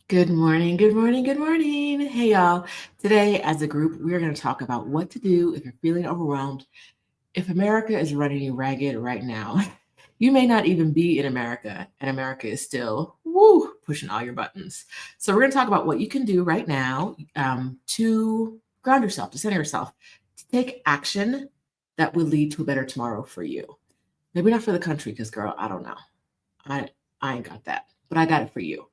Good morning, good morning, good morning. Hey, y'all. Today, as a group, we're going to talk about what to do if you're feeling overwhelmed. If America is running you ragged right now, you may not even be in America, and America is still pushing all your buttons. So, we're going to talk about what you can do right now to ground yourself, to center yourself, to take action that will lead to a better tomorrow for you. Maybe not for the country, because, girl, I don't know. I ain't got that, but I got it for you.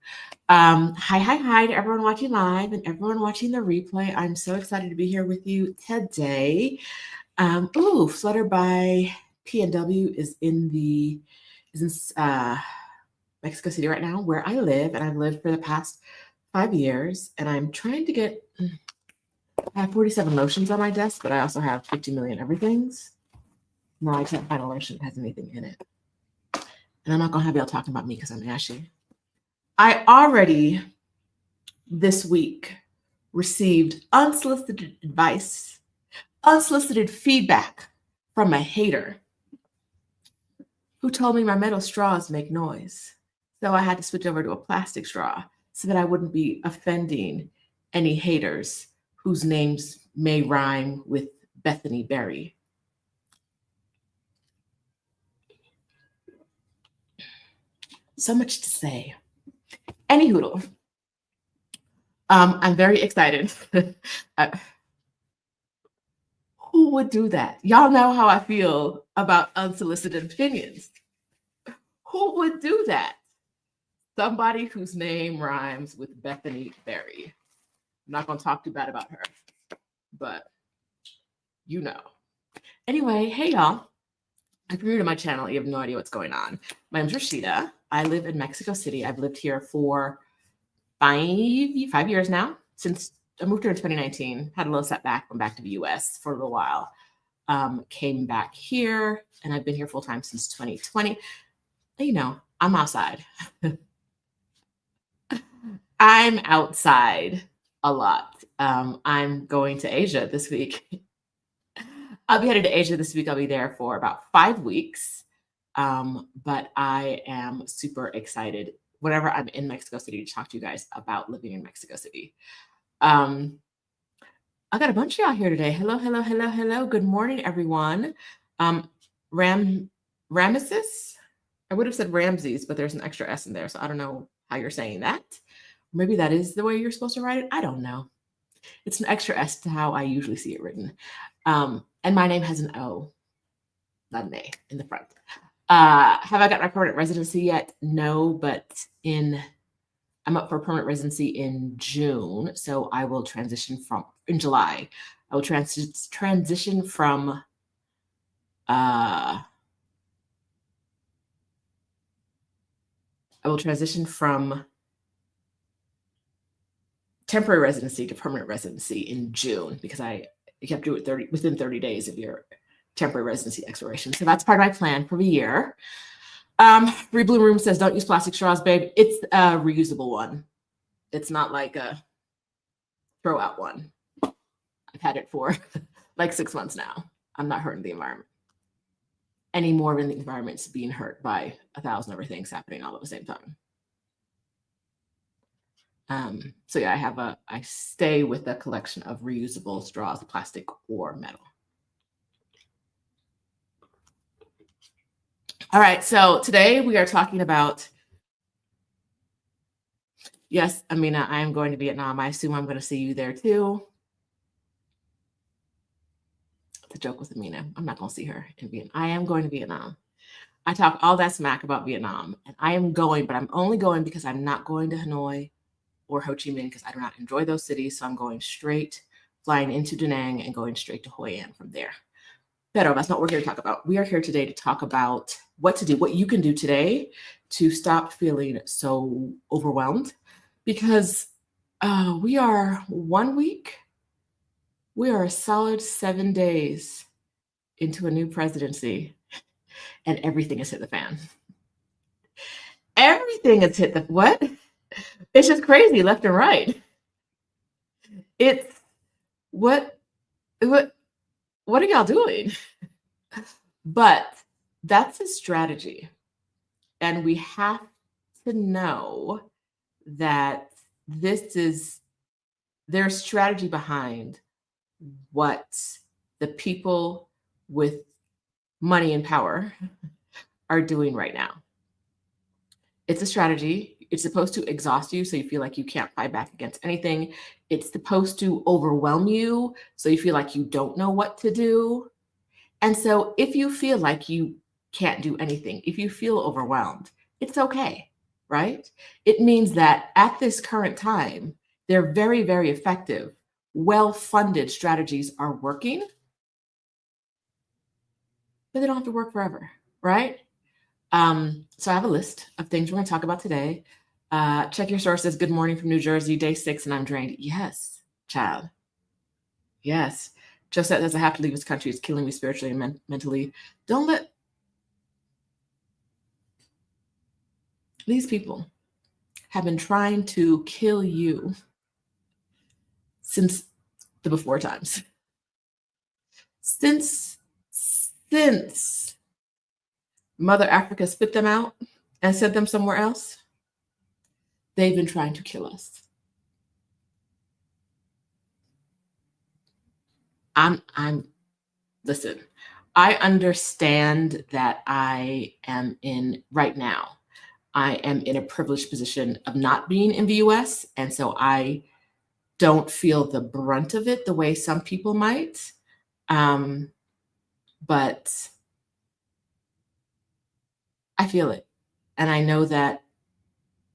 Hi to everyone watching live and everyone watching the replay. I'm so excited to be here with you today. Flutter by PNW is in Mexico City right now, where I live, and I've lived for the past 5 years. And I'm trying to get. I have 47 lotions on my desk, but I also have 50 million everythings. No, I can't find a lotion that has anything in it. And I'm not gonna have y'all talking about me because I'm ashy. I already this week received unsolicited advice, unsolicited feedback from a hater who told me my metal straws make noise. So I had to switch over to a plastic straw so that I wouldn't be offending any haters whose names may rhyme with Bethany Berry. So much to say. Anyhoodle. I'm very excited. Who would do that? Y'all know how I feel about unsolicited opinions. Who would do that? Somebody whose name rhymes with Bethany Berry. I'm not going to talk too bad about her, but you know. Anyway, hey y'all. If you're new to my channel, you have no idea what's going on. My name's Rashida. I live in Mexico City. I've lived here for 5 years now. Since I moved here in 2019, had a little setback, went back to the US for a little while. Came back here, and I've been here full time since 2020. You know, I'm outside. I'm outside a lot. I'm going to Asia this week. I'll be headed to Asia this week. I'll be there for about 5 weeks. But I am super excited whenever I'm in Mexico City to talk to you guys about living in Mexico City. I got a bunch of y'all here today. Hello. Good morning, everyone. Ramesses. I would have said Ramses, but there's an extra S in there, so I don't know how you're saying that. Maybe that is the way you're supposed to write it. I don't know. It's an extra S to how I usually see it written. And my name has an O, not an A, in the front. Have I got my permanent residency yet? No, but I'm up for permanent residency in June, so I will transition in July. I will transition from temporary residency to permanent residency in June, because you have to do it within 30 days of your temporary residency expiration. So that's part of my plan for the year. Bloom Room says, don't use plastic straws, babe. It's a reusable one. It's not like a throw out one. I've had it for like 6 months now. I'm not hurting the environment any more than the environment's being hurt by 1,000 other things happening all at the same time. So yeah, I stay with a collection of reusable straws, plastic or metal. All right, so today we are talking about, yes, Amina, I am going to Vietnam. I assume I'm going to see you there too. It's a joke with Amina. I'm not going to see her in Vietnam. I am going to Vietnam. I talk all that smack about Vietnam, and I am going, but I'm only going because I'm not going to Hanoi or Ho Chi Minh because I do not enjoy those cities. So I'm going straight, flying into Da Nang and going straight to Hoi An from there. Pero that's not what we're here to talk about. We are here today to talk about what to do, what you can do today to stop feeling so overwhelmed, because we are 1 week. We are a solid 7 days into a new presidency, and everything has hit the fan. Everything has hit the what? It's just crazy left and right. It's what are y'all doing? But that's a strategy. And we have to know that there's strategy behind what the people with money and power are doing right now. It's a strategy. It's supposed to exhaust you so you feel like you can't fight back against anything. It's supposed to overwhelm you so you feel like you don't know what to do. And so if you feel like you can't do anything, if you feel overwhelmed, it's okay, right? It means that at this current time, they're very, very effective, well-funded strategies are working, but they don't have to work forever, right? So I have a list of things we're going to talk about today. Check your sources. Good morning from New Jersey, day 6, and I'm drained. Yes, child. Yes. Josette says, I have to leave this country. It's killing me spiritually and mentally. Don't let these people have been trying to kill you since the before times. Since Mother Africa spit them out and sent them somewhere else, they've been trying to kill us. Listen, I understand that I am right now I am in a privileged position of not being in the US. And so I don't feel the brunt of it the way some people might. But I feel it. And I know that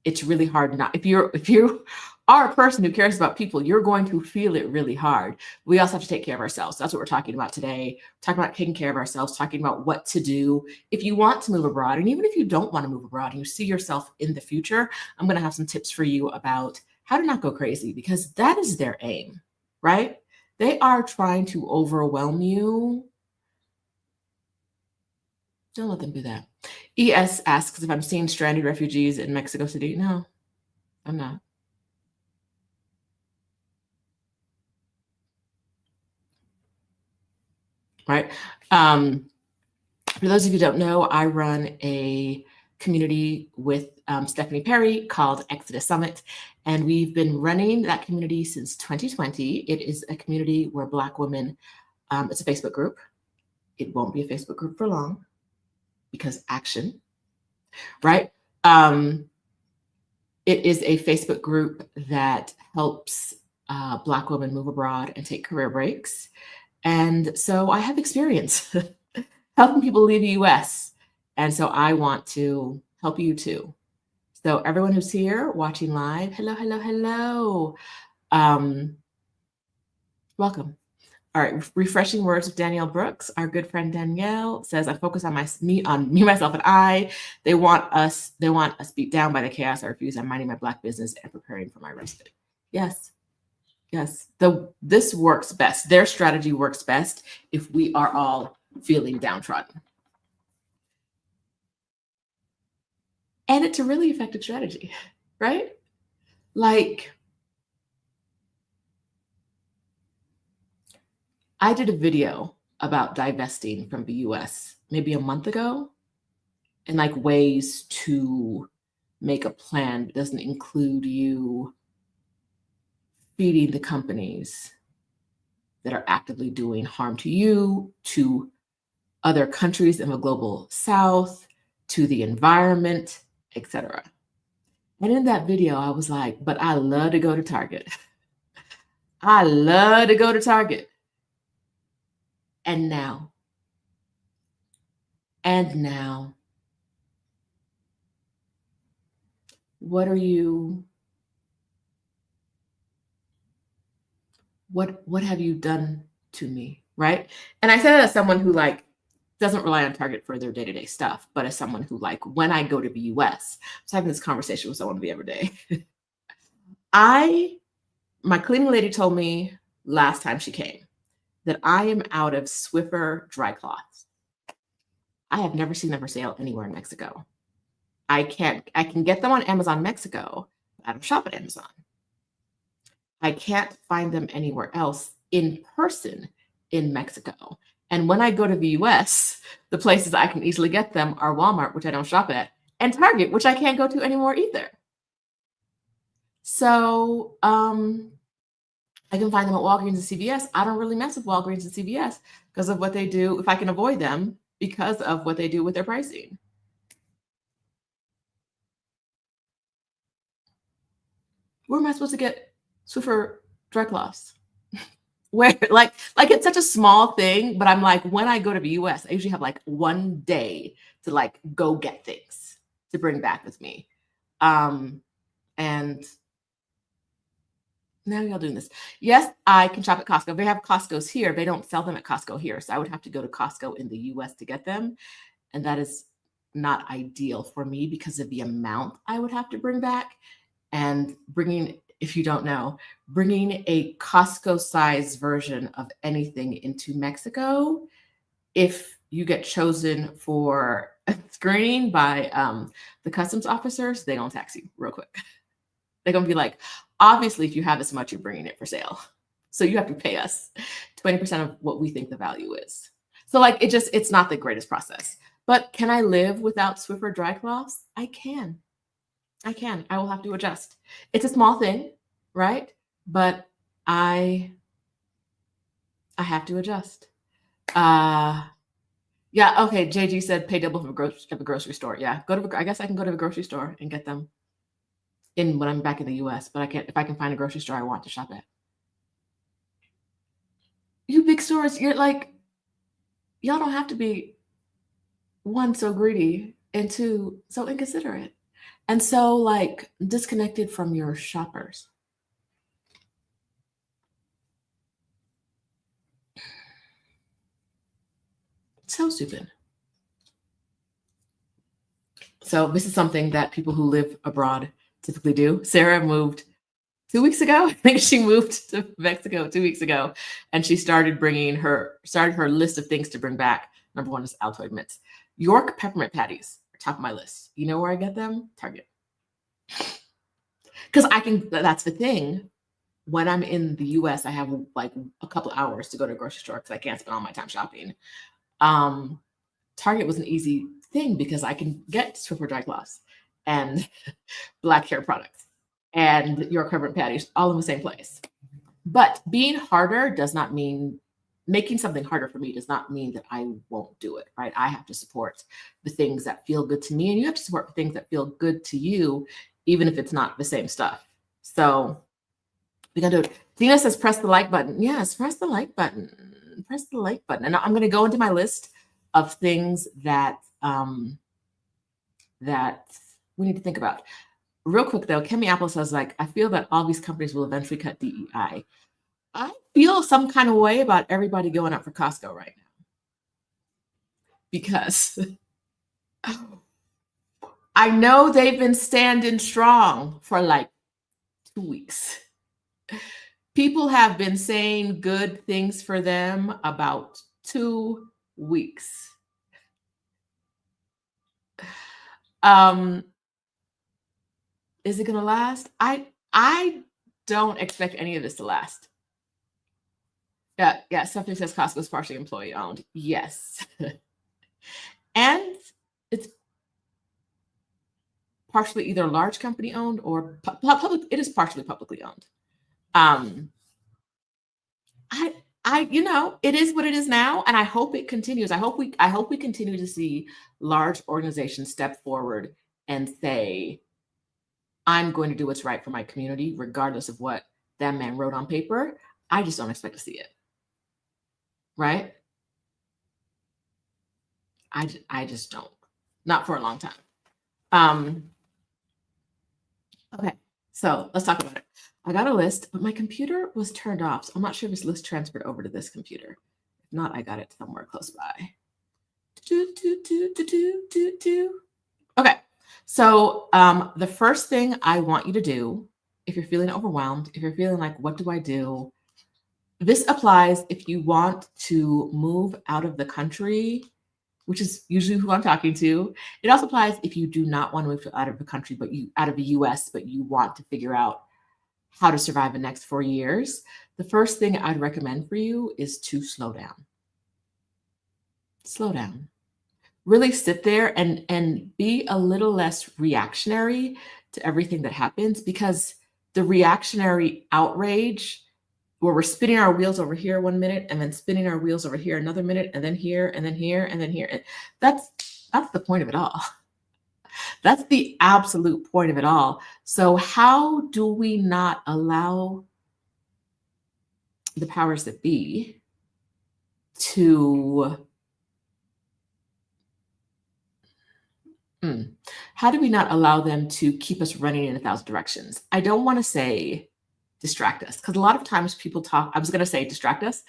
it's really hard not, if you are a person who cares about people, you're going to feel it really hard. We also have to take care of ourselves. That's what we're talking about today. Talking about taking care of ourselves, talking about what to do if you want to move abroad. And even if you don't want to move abroad and you see yourself in the future, I'm going to have some tips for you about how to not go crazy, because that is their aim, right? They are trying to overwhelm you. Don't let them do that. ES asks if I'm seeing stranded refugees in Mexico City. No, I'm not. Right. For those of you who don't know, I run a community with Stephanie Perry called Exodus Summit, and we've been running that community since 2020. It is a community where Black women, it's a Facebook group. It won't be a Facebook group for long because action, right? It is a Facebook group that helps Black women move abroad and take career breaks. And so I have experience helping people leave the US. And so I want to help you too. So everyone who's here watching live, hello, hello, hello. Welcome. All right, refreshing words with Danielle Brooks. Our good friend Danielle says, I focus on me, myself, and I. They want us beat down by the chaos I refuse. I'm minding my Black business and preparing for my respite. Yes. Yes. This works best. Their strategy works best if we are all feeling downtrodden. And it's a really effective strategy, right? Like, I did a video about divesting from the US maybe a month ago, and like ways to make a plan that doesn't include you feeding the companies that are actively doing harm to you, to other countries in the global South, to the environment, etc. And in that video, I was like, but I love to go to Target. I love to go to Target. And now, what have you done to me, right? And I say that as someone who like doesn't rely on Target for their day-to-day stuff, but as someone who like, when I go to the US, I was having this conversation with someone the other day. My cleaning lady told me last time she came that I am out of Swiffer dry cloths. I have never seen them for sale anywhere in Mexico. I can get them on Amazon Mexico, but I don't shop at Amazon. I can't find them anywhere else in person in Mexico. And when I go to the US, the places I can easily get them are Walmart, which I don't shop at, and Target, which I can't go to anymore either. So I can find them at Walgreens and CVS. I don't really mess with Walgreens and CVS because of what they do, if I can avoid them because of what they do with their pricing. Where am I supposed to get Swiffer dry cloths? Where like it's such a small thing, but I'm like, when I go to the US, I usually have like one day to like go get things to bring back with me. And now y'all doing this. Yes, I can shop at Costco. They have Costco's here. They don't sell them at Costco here. So I would have to go to Costco in the US to get them. And that is not ideal for me because of the amount I would have to bring back. And bringing, if you don't know, bringing a Costco size version of anything into Mexico, if you get chosen for a screening by the customs officers, they're gonna tax you real quick. They're gonna be like, obviously, if you have this much, you're bringing it for sale. So you have to pay us 20% of what we think the value is. So like it's not the greatest process. But can I live without Swiffer dry cloths? I can. I can. I will have to adjust. It's a small thing, right? But I have to adjust. Yeah, okay. JG said pay double for the grocery store. Yeah, I guess I can go to the grocery store and get them in when I'm back in the US, but I can't if I can find a grocery store I want to shop at. You big stores, you're like, y'all don't have to be one, so greedy, and two, so inconsiderate. And so like disconnected from your shoppers. So stupid. So this is something that people who live abroad typically do. Sarah moved 2 weeks ago. I think she moved to Mexico 2 weeks ago, and she started her list of things to bring back. Number one is Altoid mints. York peppermint patties are top of my list. You know where I get them? Target. Because that's the thing. When I'm in the US, I have like a couple hours to go to a grocery store because I can't spend all my time shopping. Target was an easy thing because I can get Swiffer dry cloths and black hair products and York peppermint patties all in the same place. But being harder does not mean making something harder for me does not mean that I won't do it, right? I have to support the things that feel good to me, and you have to support the things that feel good to you, even if it's not the same stuff. So we're gonna do it. Dina says press the like button. Yes, press the like button. Press the like button. And I'm gonna go into my list of things that that we need to think about. Real quick though, Kemi Apple says, like, I feel that all these companies will eventually cut DEI. I feel some kind of way about everybody going up for Costco right now. Because I know they've been standing strong for like 2 weeks. People have been saying good things for them about 2 weeks. Is it gonna last? I don't expect any of this to last. Yeah. Stephanie says Costco is partially employee owned. Yes. And it's partially either large company owned or public. It is partially publicly owned. It is what it is now, and I hope it continues. I hope we continue to see large organizations step forward and say, I'm going to do what's right for my community, regardless of what that man wrote on paper. I just don't expect to see it. Right? I just don't. Not for a long time. Okay, so let's talk about it. I got a list, but my computer was turned off, so I'm not sure if this list transferred over to this computer. If not, I got it somewhere close by. Okay, so the first thing I want you to do, if you're feeling overwhelmed, if you're feeling like, what do I do? This applies if you want to move out of the country, which is usually who I'm talking to. It also applies if you do not want to move out of the country, but out of the US, but you want to figure out how to survive the next 4 years. The first thing I'd recommend for you is to slow down. Slow down. Really sit there and be a little less reactionary to everything that happens, because the reactionary outrage where we're spinning our wheels over here 1 minute and then spinning our wheels over here another minute and then here and then here and then here. That's the point of it all. That's the absolute point of it all. So how do we not allow the powers that be to how do we not allow them to keep us running in 1,000 directions? I don't want to say distract us, because a lot of times people talk, I was going to say distract us,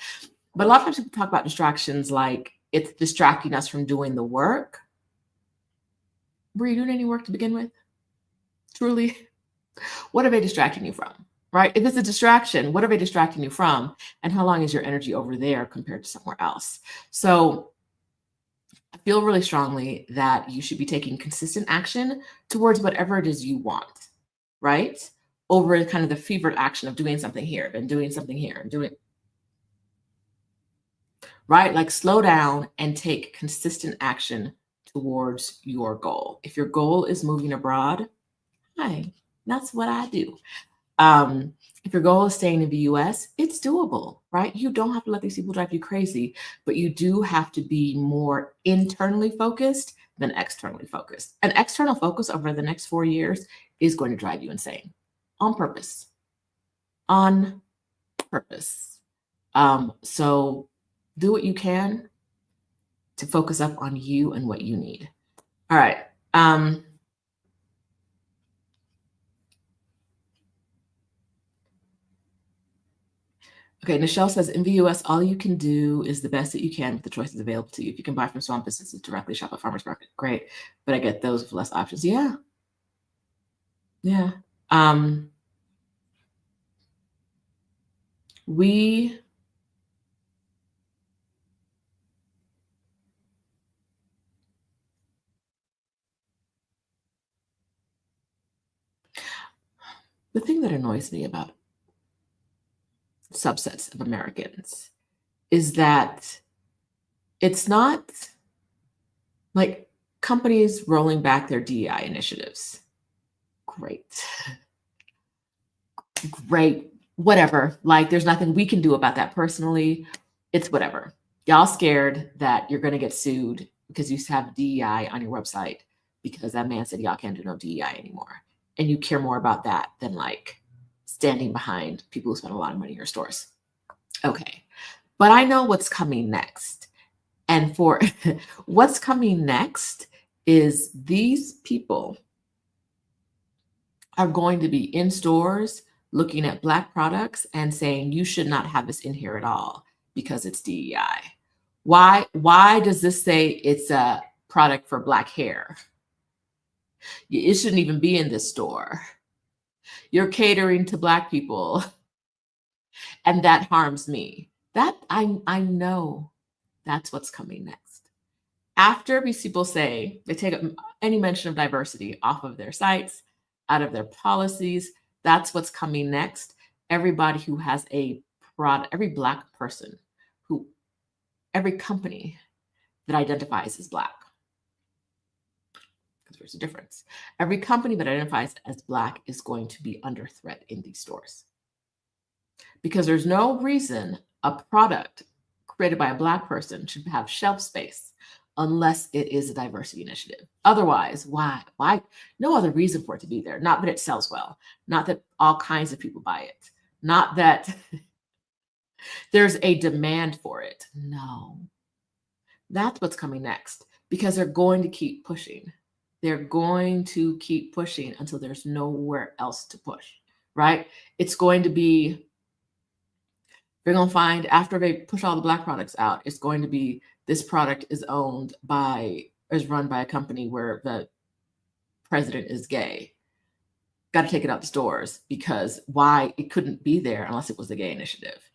but a lot of times people talk about distractions like it's distracting us from doing the work. Were you doing any work to begin with? Truly? What are they distracting you from? Right? If it's a distraction, what are they distracting you from? And how long is your energy over there compared to somewhere else? So I feel really strongly that you should be taking consistent action towards whatever it is you want, right? Over kind of the fevered action of doing something here and doing something here and doing, right? Like slow down and take consistent action towards your goal. If your goal is moving abroad, hi, that's what I do. If your goal is staying in the US, it's doable, right? You don't have to let these people drive you crazy, but you do have to be more internally focused than externally focused. An external focus over the next 4 years is going to drive you insane on purpose. On purpose. So do what you can to focus up on you and what you need. All right. Okay, Nichelle says, in the US, all you can do is the best that you can with the choices available to you. If you can buy from small businesses directly, shop at farmers market, great. But I get those with less options. Yeah. Yeah. We the thing that annoys me about subsets of Americans is that it's not like companies rolling back their DEI initiatives. Great. Great. Whatever. Like there's nothing we can do about that personally. It's whatever. Y'all scared that you're going to get sued because you have DEI on your website because that man said y'all can't do no DEI anymore. And you care more about that than like standing behind people who spend a lot of money in your stores. Okay. But I know what's coming next. And for what's coming next is these people are going to be in stores looking at Black products and saying, you should not have this in here at all because it's DEI. Why does this say it's a product for Black hair? It shouldn't even be in this store. You're catering to Black people, and that harms me. That I know that's what's coming next. After these people say they take any mention of diversity off of their sites, out of their policies, that's what's coming next. Everybody who has a product, every Black person, every company that identifies as Black, because there's a difference. Every company that identifies as Black is going to be under threat in these stores. Because there's no reason a product created by a Black person should have shelf space unless it is a diversity initiative. Otherwise, why? No other reason for it to be there. Not that it sells well, not that all kinds of people buy it, not that there's a demand for it. No. That's what's coming next because they're going to keep pushing. They're going to keep pushing until there's nowhere else to push, right? It's going to be, they're going to find after they push all the Black products out, it's going to be this product is run by a company where the president is gay. Got to take it out the stores because why? It couldn't be there unless it was the gay initiative.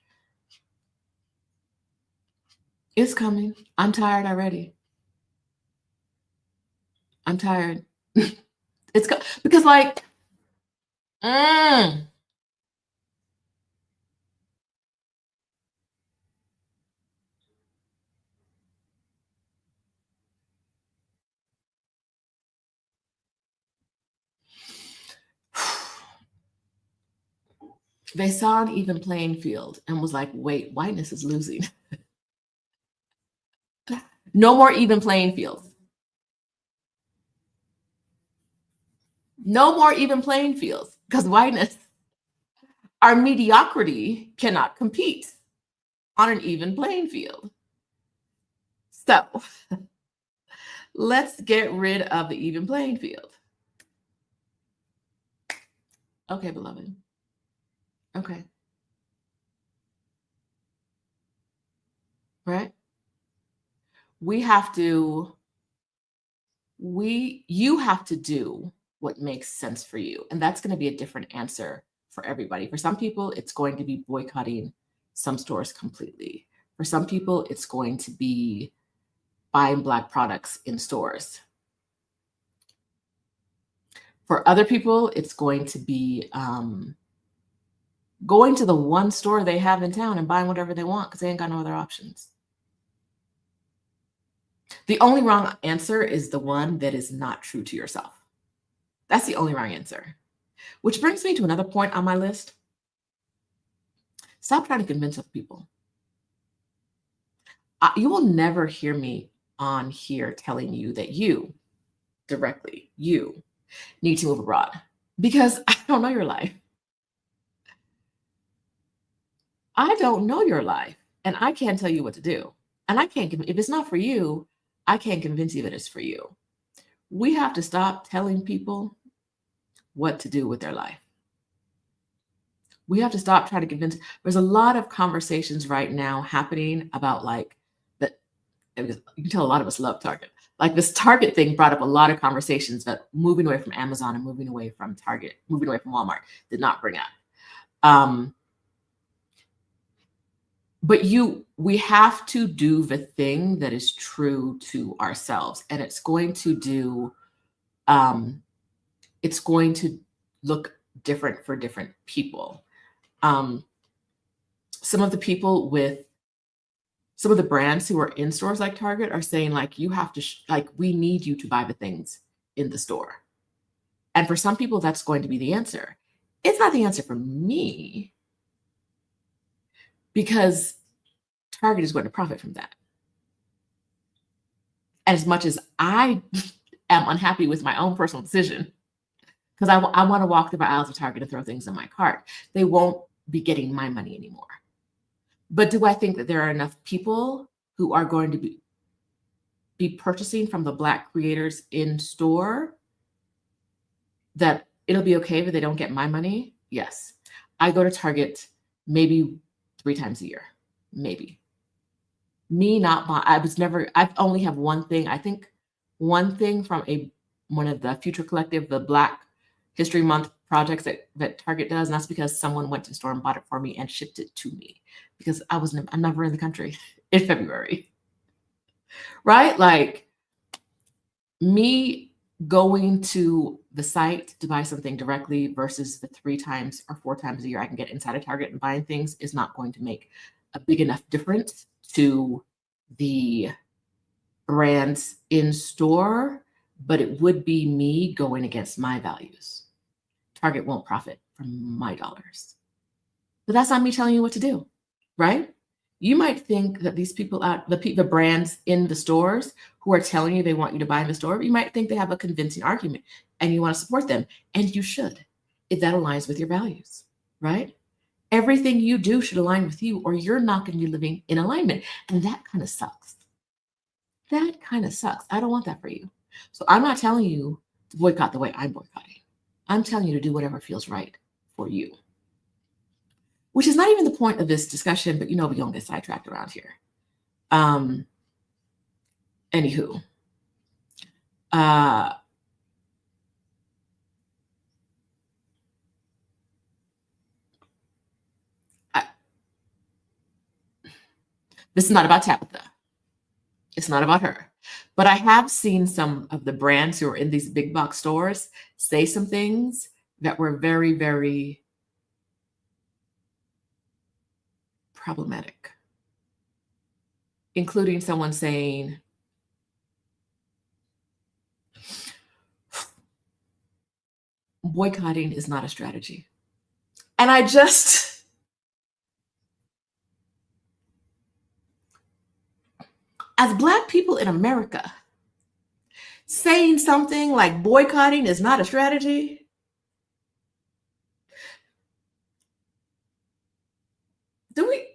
It's coming. I'm tired already. I'm tired. It's because like, They saw an even playing field and was like, wait, whiteness is losing. No more even playing fields. No more even playing fields because whiteness, our mediocrity cannot compete on an even playing field. So let's get rid of the even playing field. Okay, beloved. Okay. Right? We have to, you have to do what makes sense for you. And that's going to be a different answer for everybody. For some people, it's going to be boycotting some stores completely. For some people, it's going to be buying Black products in stores. For other people, it's going to be going to the one store they have in town and buying whatever they want because they ain't got no other options. The only wrong answer is the one that is not true to yourself. That's the only wrong answer. Which brings me to another point on my list. Stop trying to convince other people. You will never hear me on here telling you that you, directly, you need to move abroad because I don't know your life. I don't know your life and I can't tell you what to do. And I can't, if it's not for you, I can't convince you that it's for you. We have to stop telling people what to do with their life. We have to stop trying to convince. There's a lot of conversations right now happening about like that. You can tell a lot of us love Target. Like this Target thing brought up a lot of conversations that moving away from Amazon and moving away from Target, moving away from Walmart did not bring up. But we have to do the thing that is true to ourselves, and it's going to look different for different people. Some of the people with some of the brands who are in stores like Target are saying like, you have to, like, we need you to buy the things in the store. And for some people, that's going to be the answer. It's not the answer for me because Target is going to profit from that. As much as I am unhappy with my own personal decision, because I want to walk through the aisles of Target and throw things in my cart, they won't be getting my money anymore. But do I think that there are enough people who are going to be purchasing from the Black creators in store that it'll be okay if they don't get my money? Yes. I go to Target maybe 3 times a year, maybe. Me not buy, I've only have one thing. I think one thing from one of the Future Collective, the Black History Month projects that Target does, and that's because someone went to the store and bought it for me and shipped it to me because I'm never in the country in February, right? Like me going to the site to buy something directly versus the 3 times or 4 times a year I can get inside a Target and buying things is not going to make a big enough difference to the brands in store, but it would be me going against my values. Target won't profit from my dollars. But that's not me telling you what to do, right? You might think that these people the brands in the stores who are telling you they want you to buy in the store, you might think they have a convincing argument and you want to support them. And you should, if that aligns with your values, right? Everything you do should align with you or you're not going to be living in alignment. And that kind of sucks. That kind of sucks. I don't want that for you. So I'm not telling you to boycott the way I'm boycotting. I'm telling you to do whatever feels right for you. Which is not even the point of this discussion, but we don't get sidetracked around here. Anywho. This is not about Tabitha. It's not about her. But I have seen some of the brands who are in these big box stores say some things that were very, very problematic, including someone saying, boycotting is not a strategy. And I just, as Black people in America, saying something like boycotting is not a strategy, do we?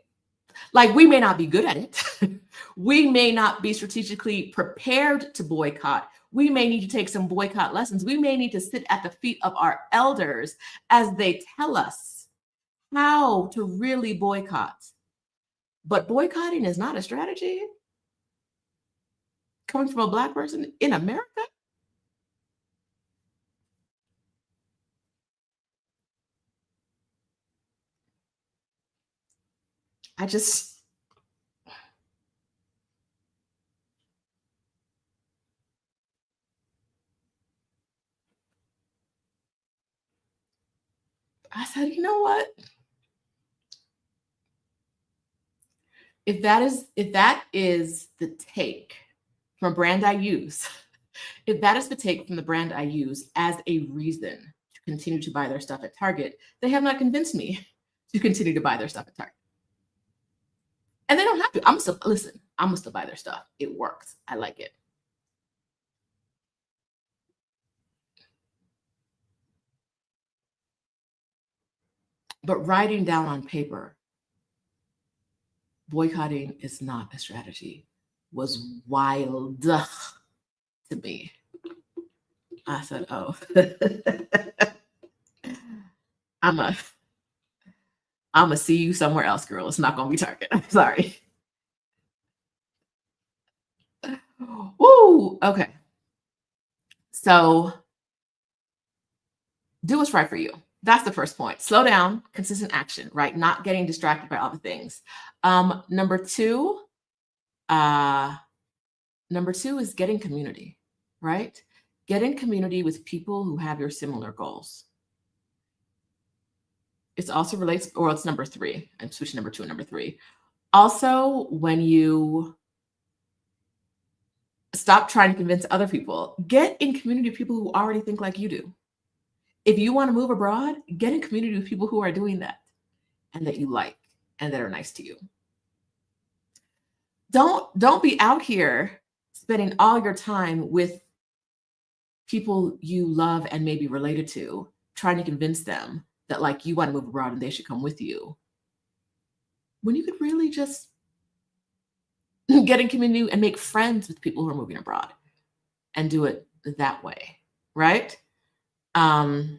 Like, we may not be good at it. We may not be strategically prepared to boycott. We may need to take some boycott lessons. We may need to sit at the feet of our elders as they tell us how to really boycott. But boycotting is not a strategy coming from a Black person in America. I said, you know what? If that is the take from a brand I use, if that is the take from the brand I use as a reason to continue to buy their stuff at Target, they have not convinced me to continue to buy their stuff at Target. And they don't have to. I'm still listen. I'm gonna still buy their stuff. It works. I like it. But writing down on paper, boycotting is not a strategy, was wild to me. I said, oh, I'm a see you somewhere else, girl. It's not gonna be Target. I'm sorry. Woo. Okay. So do what's right for you. That's the first point. Slow down, consistent action, right? Not getting distracted by other things. Number two is getting community, right? Get in community with people who have your similar goals. It also relates, or it's number three. I'm switching number two and number three. Also, when you stop trying to convince other people, get in community with people who already think like you do. If you want to move abroad, get in community with people who are doing that and that you like and that are nice to you. Don't be out here spending all your time with people you love and maybe related to, trying to convince them that like you want to move abroad and they should come with you, when you could really just get in community and make friends with people who are moving abroad and do it that way, right? Um,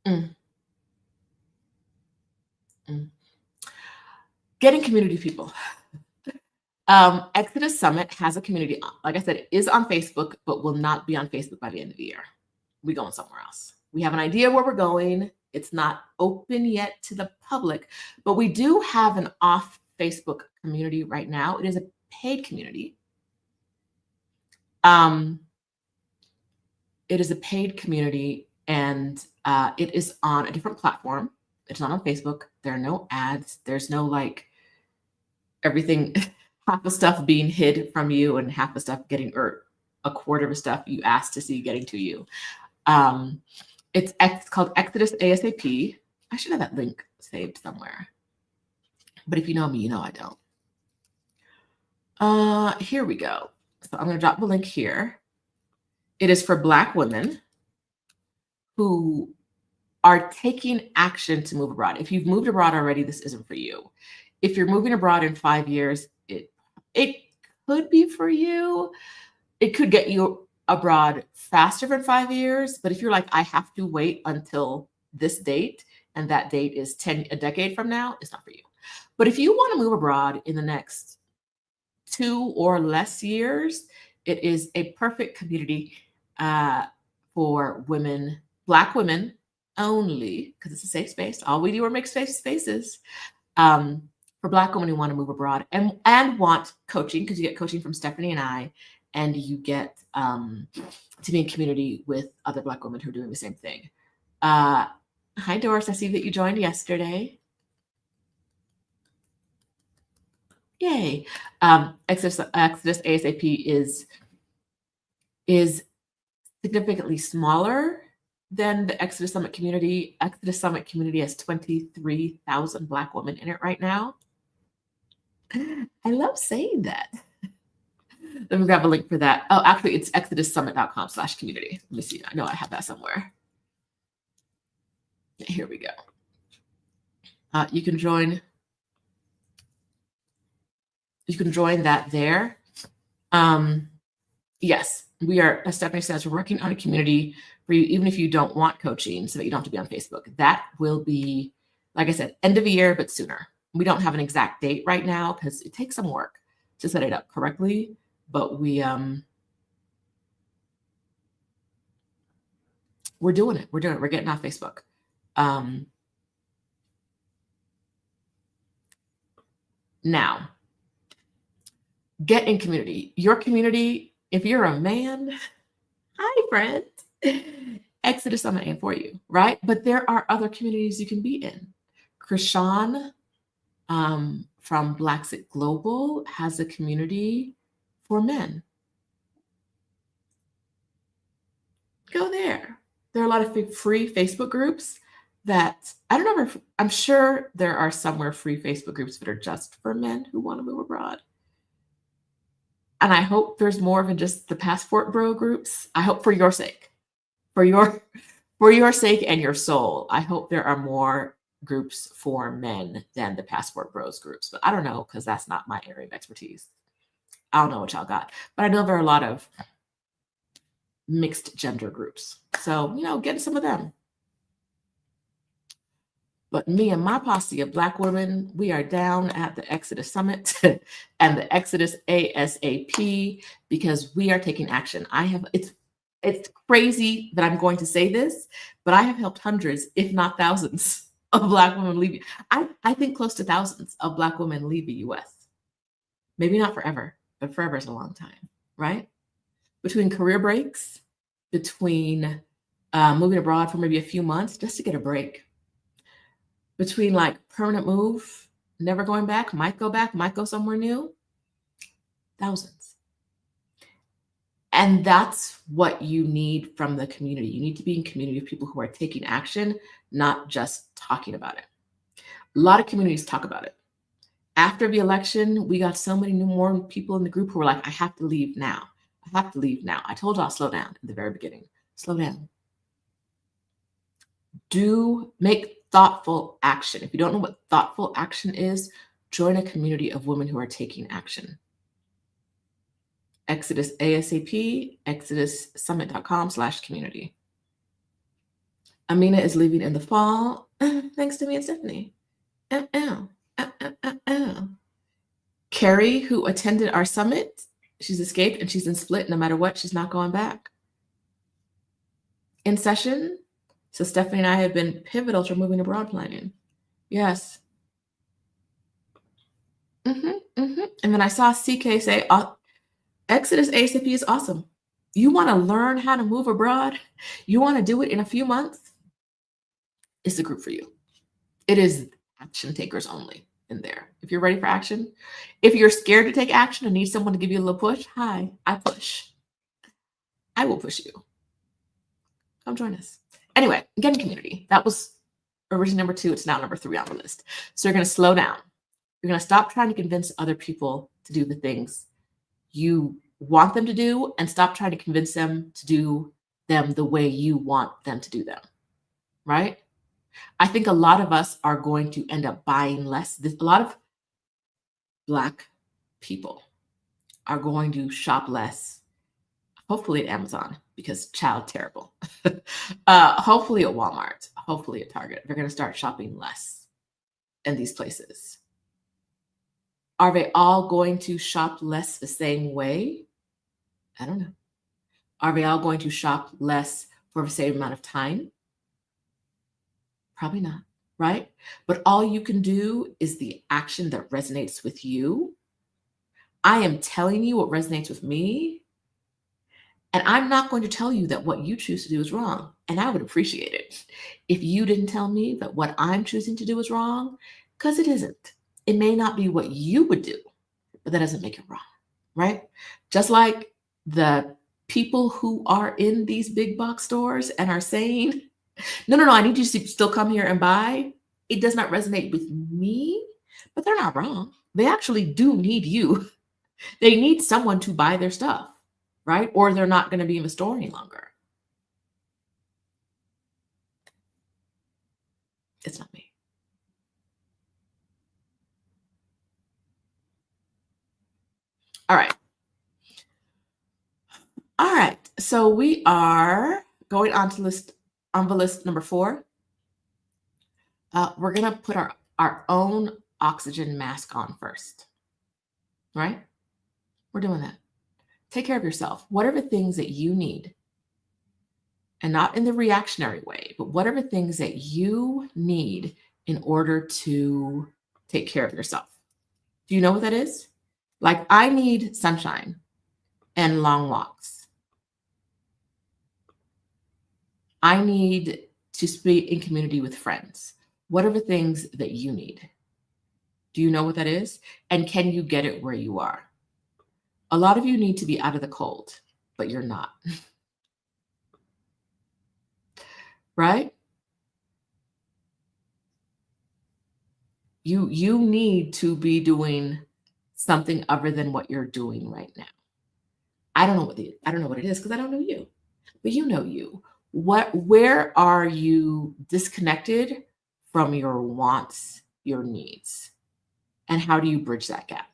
mm, mm. Getting community people. Exodus Summit has a community, like I said, it is on Facebook, but will not be on Facebook by the end of the year. We're going somewhere else. We have an idea where we're going. It's not open yet to the public, but we do have an off Facebook community right now. It is a paid community. It is a paid community, and it is on a different platform. It's not on Facebook. There are no ads. There's no like everything, half the stuff being hid from you and half the stuff getting, or a quarter of the stuff you asked to see getting to you. It's called Exodus ASAP. I should have that link saved somewhere. But if you know me, you know I don't. Here we go. So I'm going to drop the link here. It is for Black women who are taking action to move abroad. If you've moved abroad already, this isn't for you. If you're moving abroad in 5 years, it could be for you. It could get you abroad faster than 5 years. But if you're like, I have to wait until this date, and that date is a decade from now, it's not for you. But if you want to move abroad in the next 2 or less years, it is a perfect community for women, Black women only, because it's a safe space. All we do are make safe spaces for Black women who want to move abroad and want coaching, because you get coaching from Stephanie and I, and you get to be in community with other Black women who are doing the same thing. Hi, Doris. I see that you joined yesterday. Yay. Exodus ASAP is significantly smaller than the Exodus Summit community. Exodus Summit community has 23,000 Black women in it right now. I love saying that. Let me grab a link for that. Oh, actually, it's exodussummit.com/community. Let me see. I know I have that somewhere. Here we go. You can join that there. Yes, we are, as Stephanie says, we're working on a community for you, even if you don't want coaching, so that you don't have to be on Facebook. That will be, like I said, end of the year, but sooner. We don't have an exact date right now because it takes some work to set it up correctly, but we're doing it. We're getting off Facebook. Now, get in community. Your community, if you're a man, hi, friend. Exodus Summit ain't for you, right? But there are other communities you can be in. Krishan from Blacksit Global has a community for men. Go there. There are a lot of free Facebook groups that I don't know if I'm sure there are somewhere free Facebook groups that are just for men who want to move abroad. And I hope there's more than just the passport bro groups. I hope for your sake, for your sake and your soul, I hope there are more groups for men than the passport bros groups. But I don't know, because that's not my area of expertise. I don't know what y'all got, but I know there are a lot of mixed gender groups. So, get in some of them. But me and my posse of Black women, we are down at the Exodus Summit and the Exodus ASAP because we are taking action. It's crazy that I'm going to say this, but I have helped hundreds, if not thousands, of Black women leave. I think close to thousands of Black women leave the US. Maybe not forever, but forever is a long time, right? Between career breaks, between moving abroad for maybe a few months just to get a break, between like permanent move, never going back, might go somewhere new, thousands. And that's what you need from the community. You need to be in community of people who are taking action, not just talking about it. A lot of communities talk about it. After the election, we got so many more people in the group who were like, I have to leave now. I have to leave now. I told y'all slow down at the very beginning. Slow down. Do make thoughtful action. If you don't know what thoughtful action is, join a community of women who are taking action. Exodus ASAP, exodussummit.com/community. Amina is leaving in the fall, thanks to me and Stephanie. Carrie, who attended our summit, she's escaped and she's in Split. No matter what, she's not going back. In session. So Stephanie and I have been pivotal to moving abroad planning. Yes. And then I saw CK say, Exodus ASAP is awesome. You want to learn how to move abroad? You want to do it in a few months? It's the group for you. It is action takers only in there. If you're ready for action, if you're scared to take action and need someone to give you a little push, hi, I push. I will push you. Come join us. Anyway, get in community. That was originally number 2. It's now number 3 on the list. So you're going to slow down. You're going to stop trying to convince other people to do the things you want them to do and stop trying to convince them to do them the way you want them to do them, right? I think a lot of us are going to end up buying less. A lot of Black people are going to shop less, hopefully at Amazon, because child terrible. Hopefully at Walmart, hopefully at Target. They're going to start shopping less in these places. Are they all going to shop less the same way? I don't know. Are they all going to shop less for the same amount of time? Probably not, right? But all you can do is the action that resonates with you. I am telling you what resonates with me. And I'm not going to tell you that what you choose to do is wrong. And I would appreciate it if you didn't tell me that what I'm choosing to do is wrong, because it isn't. It may not be what you would do, but that doesn't make it wrong, right? Just like the people who are in these big box stores and are saying, no, I need you to still come here and buy. It does not resonate with me, but they're not wrong. They actually do need you. They need someone to buy their stuff, right? Or they're not going to be in the store any longer. It's not me. All right. All right. So we are going on to the list number 4. We're going to put our own oxygen mask on first, right? We're doing that. Take care of yourself. Whatever things that you need, and not in the reactionary way, but whatever things that you need in order to take care of yourself. Do you know what that is? Like, I need sunshine and long walks. I need to be in community with friends. Whatever things that you need. Do you know what that is? And can you get it where you are? A lot of you need to be out of the cold, but you're not. Right? You need to be doing something other than what you're doing right now. I don't know what it is because I don't know you. But you know you. Where are you disconnected from your wants, your needs? And how do you bridge that gap?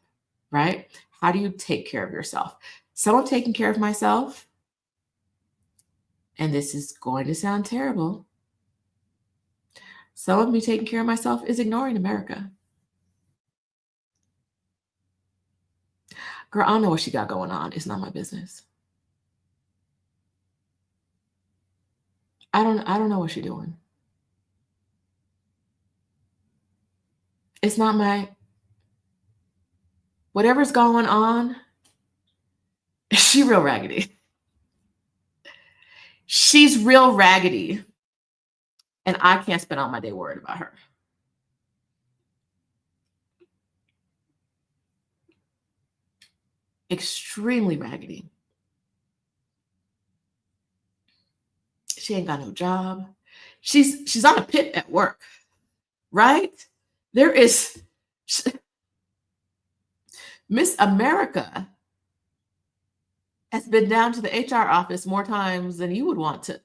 Right? How do you take care of yourself? Someone taking care of myself, and this is going to sound terrible. Some of me taking care of myself is ignoring America. Girl, I don't know what she got going on. It's not my business. I don't know what she's doing. It's not my whatever's going on. She real raggedy. She's real raggedy. And I can't spend all my day worried about her. Extremely raggedy. She ain't got no job. She's on a pit at work, right? There is Miss America has been down to the HR office more times than you would want to.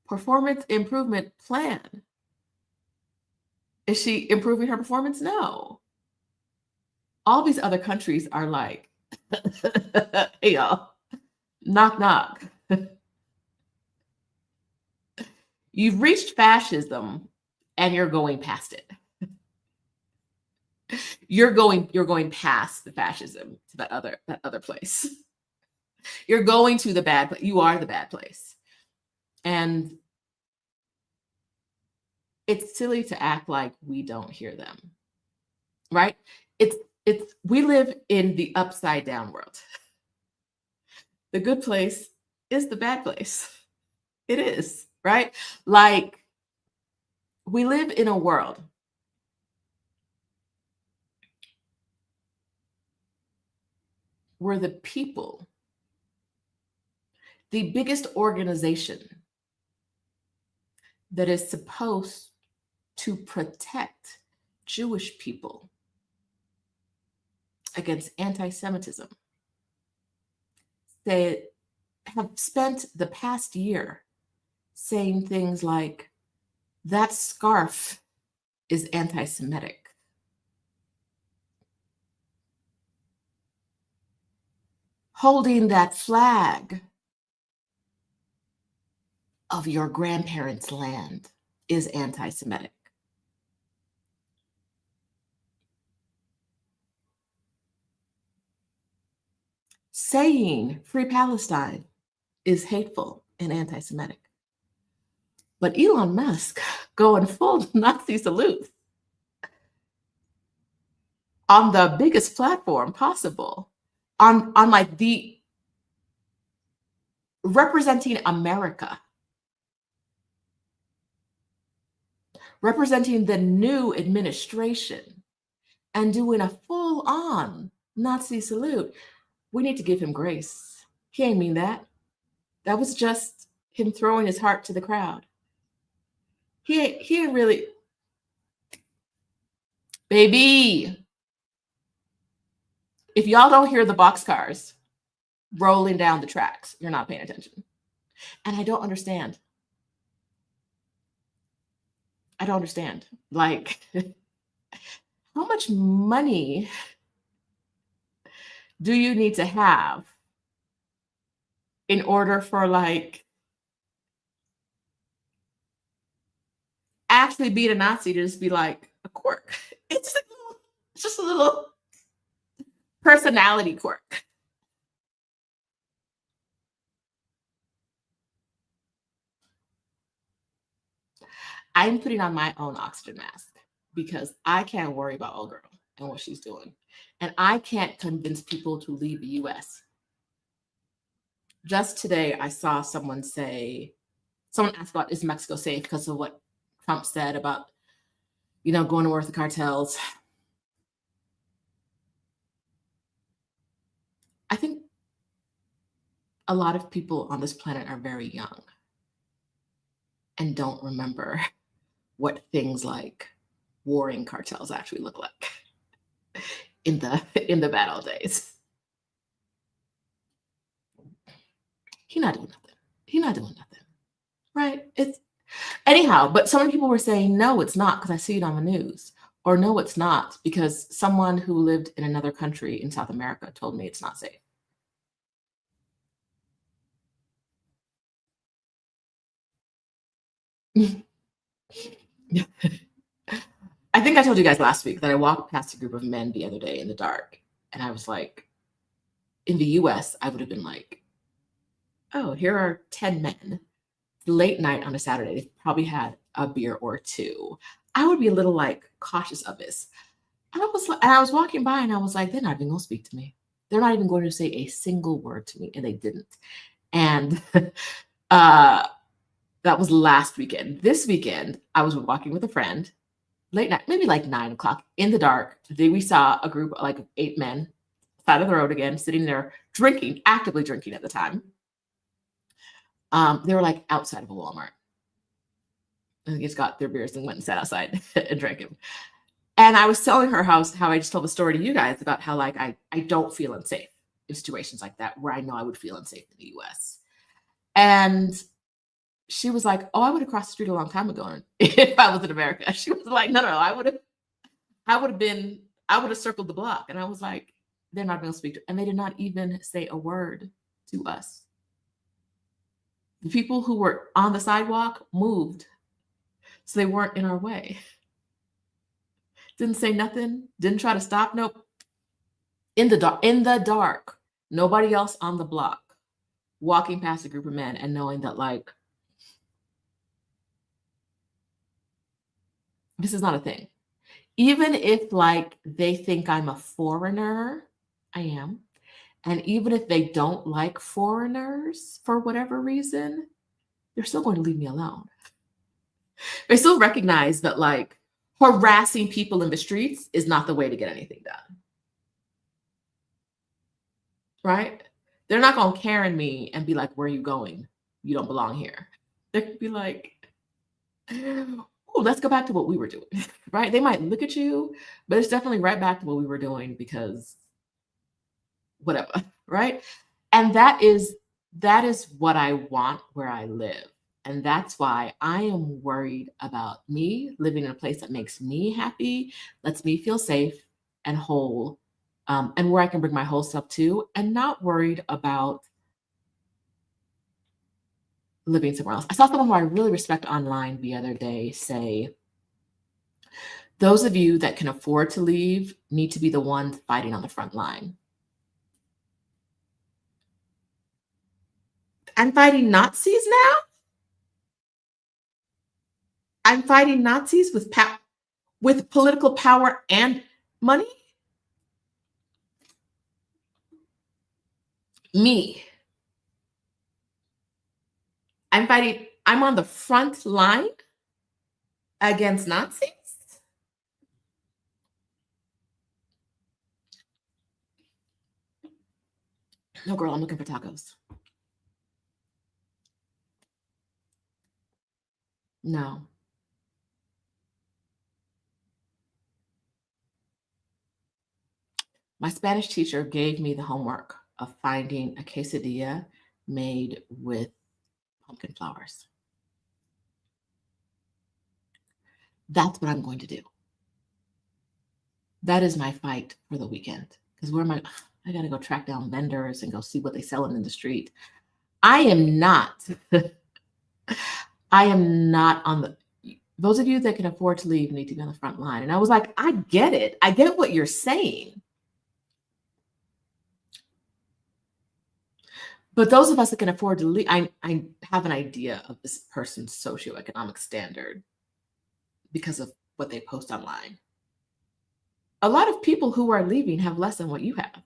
Performance improvement plan. Is she improving her performance? No. All these other countries are like, hey, y'all, knock, knock. You've reached fascism and you're going past it. You're going past the fascism to that other place. You're going to the bad place. You are the bad place. And it's silly to act like we don't hear them. Right? We live in the upside down world. The good place is the bad place. It is, right? Like, we live in a world where the people, the biggest organization that is supposed to protect Jewish people against anti-Semitism, they have spent the past year saying things like, that scarf is anti-Semitic. Holding that flag of your grandparents' land is anti-Semitic. Saying free Palestine is hateful and anti-Semitic. But Elon Musk going full Nazi salute on the biggest platform possible, on like the representing America, representing the new administration and doing a full-on Nazi salute. We need to give him grace. He ain't mean that. That was just him throwing his heart to the crowd. He ain't really, baby. If y'all don't hear the boxcars rolling down the tracks, you're not paying attention. And I don't understand. I don't understand. Like, how much money do you need to have in order for like actually being a Nazi to just be like a quirk? It's just a little personality quirk. I'm putting on my own oxygen mask because I can't worry about old girl and what she's doing. And I can't convince people to leave the US. Just today, I saw someone asked about, is Mexico safe because of what Trump said about, going to war with the cartels. I think a lot of people on this planet are very young and don't remember what things like warring cartels actually look like in the bad old days. He's not doing nothing. Right? It's anyhow, but so many people were saying, no, it's not because I see it on the news. Or no, it's not because someone who lived in another country in South America told me it's not safe. I think I told you guys last week that I walked past a group of men the other day in the dark. And I was like, in the US, I would have been like, oh, here are 10 men. Late night on a Saturday, they've probably had a beer or two. I would be a little like cautious of this. And I was walking by and I was like, they're not even going to speak to me. They're not even going to say a single word to me. And they didn't. And that was last weekend. This weekend, I was walking with a friend, late night, maybe like 9:00 in the dark. Today we saw a group of like 8 men, side of the road again, sitting there drinking, actively drinking at the time. They were like outside of a Walmart. And they just got their beers and went and sat outside and drank them. And I was telling her how I just told the story to you guys about how like I don't feel unsafe in situations like that where I know I would feel unsafe in the US. And she was like, oh, I would have crossed the street a long time ago if I was in America. She was like, no, I would have circled the block. And I was like, they're not going to speak to, and they did not even say a word to us. The people who were on the sidewalk moved, so they weren't in our way. Didn't say nothing, didn't try to stop. Nope. In the dark, nobody else on the block, walking past a group of men and knowing that like, this is not a thing. Even if like they think I'm a foreigner, I am. And even if they don't like foreigners for whatever reason, they're still going to leave me alone. They still recognize that like harassing people in the streets is not the way to get anything done. Right? They're not going to Karen me and be like, where are you going? You don't belong here. They could be like, oh, let's go back to what we were doing. Right? They might look at you, but it's definitely right back to what we were doing because whatever. Right? And that is what I want where I live. And that's why I am worried about me living in a place that makes me happy, lets me feel safe and whole, and where I can bring my whole self to, and not worried about living somewhere else. I saw someone who I really respect online the other day say, those of you that can afford to leave need to be the ones fighting on the front line. I'm fighting Nazis now? I'm fighting Nazis with political power and money? Me. I'm on the front line Against Nazis? No, girl, I'm looking for tacos. No. My Spanish teacher gave me the homework of finding a quesadilla made with pumpkin flowers. That's what I'm going to do. That is my fight for the weekend. Because I got to go track down vendors and go see what they selling in the street. I am not on the, those of you that can afford to leave need to be on the front line. And I was like, I get it. I get what you're saying. But those of us that can afford to leave, I have an idea of this person's socioeconomic standard because of what they post online. A lot of people who are leaving have less than what you have.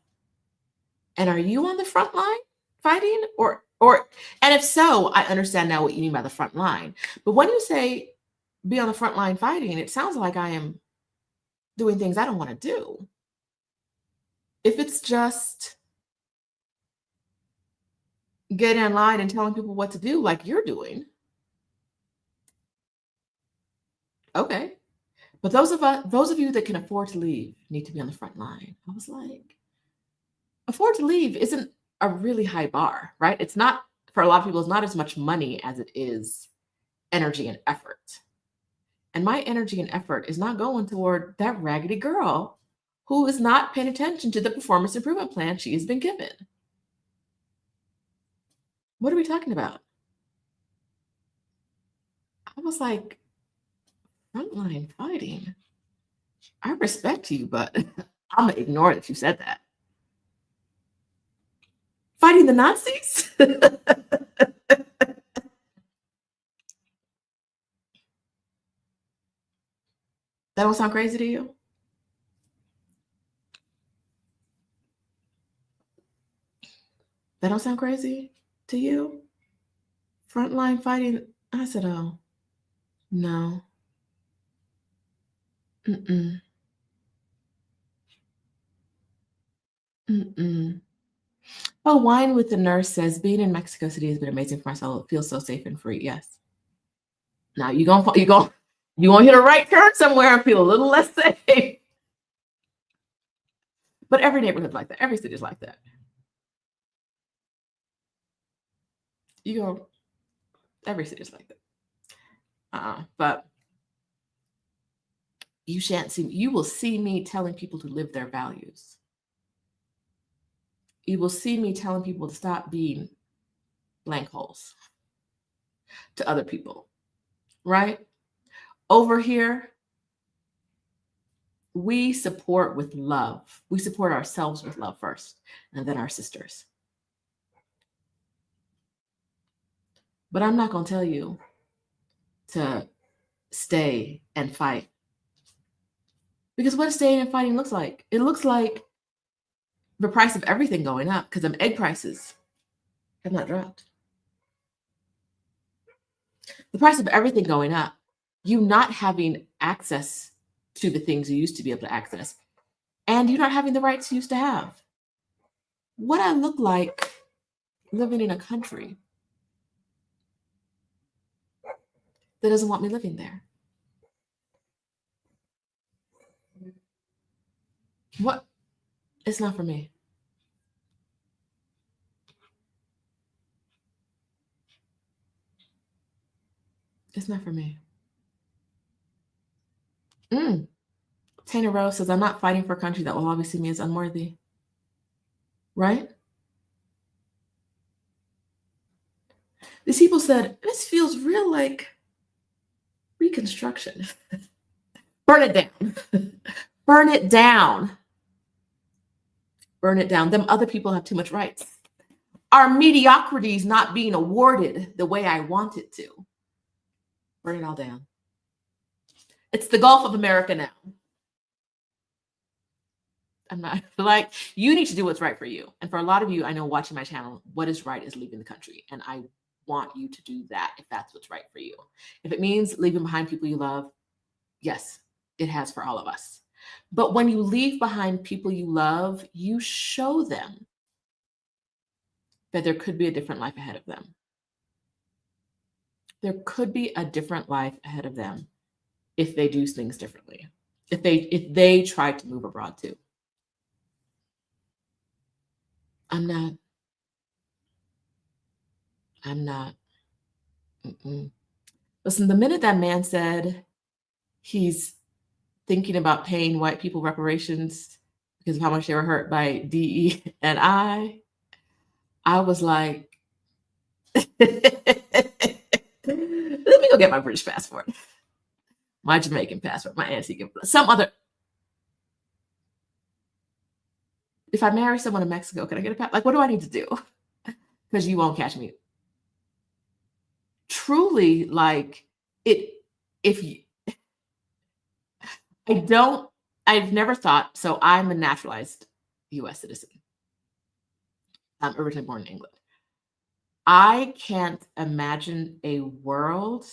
And are you on the front line fighting? And if so, I understand now what you mean by the front line. But when you say be on the front line fighting, it sounds like I am doing things I don't want to do. If it's just getting in line and telling people what to do like you're doing, okay. But those of you that can afford to leave need to be on the front line. I was like, afford to leave isn't a really high bar, right? It's not, for a lot of people, it's not as much money as it is energy and effort. And my energy and effort is not going toward that raggedy girl who is not paying attention to the performance improvement plan she has been given. What are we talking about? I was like, frontline fighting. I respect you, but I'm gonna ignore that you said that. Fighting the Nazis? That don't sound crazy to you? That don't sound crazy to you? Frontline fighting? I said, oh, no. Mm-mm. Mm-mm. Oh, Wine with the Nurse says, being in Mexico City has been amazing for my soul. It feels so safe and free. Yes. Now you gonna hit a right turn somewhere and feel a little less safe. But every neighborhood's like that. Every city's like that. Every city's like that. But you will see me telling people to live their values. You will see me telling people to stop being blank holes to other people, right? Over here, we support with love. We support ourselves with love first, and then our sisters. But I'm not going to tell you to stay and fight. Because what staying and fighting looks like? It looks like the price of everything going up because egg prices have not dropped. The price of everything going up, you not having access to the things you used to be able to access, and you not having the rights you used to have. What I look like living in a country that doesn't want me living there. What? It's not for me. It's not for me. Tana Rose says, I'm not fighting for a country that will always see me as unworthy. Right? These people said, this feels real like Reconstruction. Burn it down. Burn it down. Burn it down. Them other people have too much rights. Our mediocrity is not being awarded the way I want it to. Burn it all down. It's the Gulf of America now. I'm not like, you need to do what's right for you. And for a lot of you, I know watching my channel, what is right is leaving the country. And I want you to do that if that's what's right for you. If it means leaving behind people you love, Yes, it has for all of us. But when you leave behind people you love, you show them that there could be a different life ahead of them. There could be a different life ahead of them if they do things differently. If they try to move abroad too. I'm not. I'm not. Mm-mm. Listen, the minute that man said he's thinking about paying white people reparations because of how much they were hurt by DE and I was like, let me go get my British passport, my Jamaican passport, my Antigua, some other. If I marry someone in Mexico, can I get a passport? Like, what do I need to do? Because you won't catch me. Truly, like it. If you, I don't, I've never thought. So I'm a naturalized U.S. citizen. I'm originally born in England. I can't imagine a world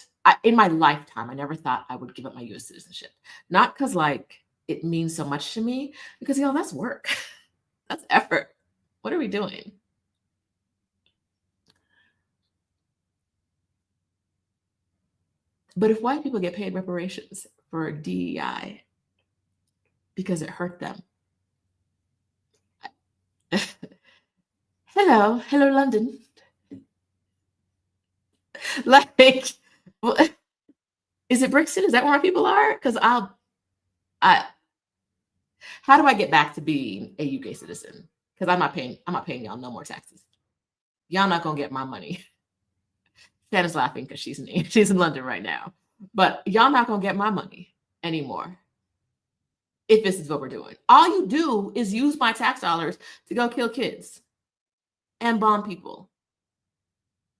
in my lifetime. I never thought I would give up my U.S. citizenship. Not because like it means so much to me, because that's work, that's effort. What are we doing? But if white people get paid reparations for DEI because it hurt them, hello, London. Like, is it Brixton? Is that where my people are? Because I, how do I get back to being a UK citizen? Because I'm not paying y'all no more taxes. Y'all not gonna get my money. Shannon's laughing because she's in London right now. But y'all not gonna get my money anymore if this is what we're doing. All you do is use my tax dollars to go kill kids and bomb people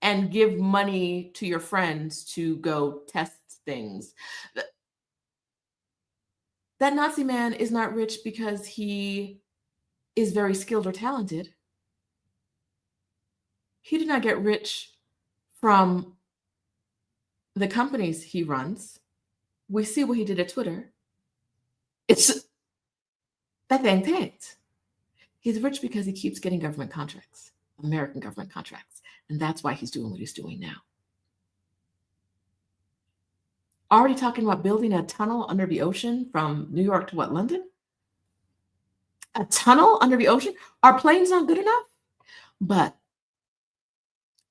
and give money to your friends to go test things. That Nazi man is not rich because he is very skilled or talented. He did not get rich from the companies he runs. We see what he did at Twitter. It's that thing tanked. He's rich because he keeps getting government contracts, American government contracts. And that's why he's doing what he's doing now. Already talking about building a tunnel under the ocean from New York to London? A tunnel under the ocean? Our plane's not good enough? But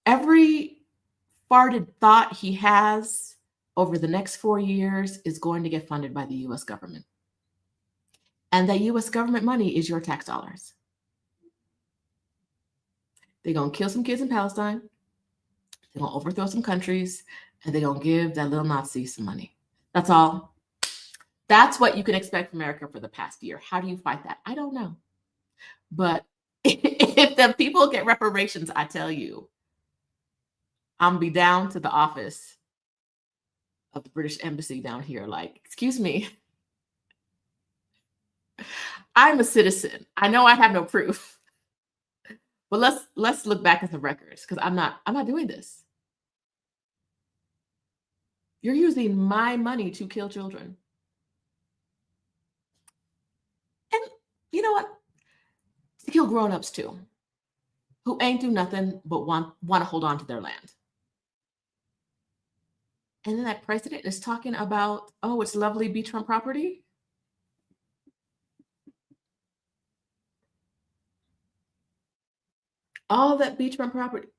every farted thought he has over the next 4 years is going to get funded by the US government. And that US government money is your tax dollars. They're going to kill some kids in Palestine. They're going to overthrow some countries. And they're going to give that little Nazi some money. That's all. That's what you can expect from America for the past year. How do you fight that? I don't know. But if the people get reparations, I tell you, I'm going to be down to the office of the British Embassy down here. Like, excuse me. I'm a citizen. I know I have no proof. But let's look back at the records, because I'm not doing this. You're using my money to kill children. And you know what? To kill grown-ups too, who ain't do nothing but want to hold on to their land. And then that president is talking about, oh, it's lovely beachfront property. All that beachfront property.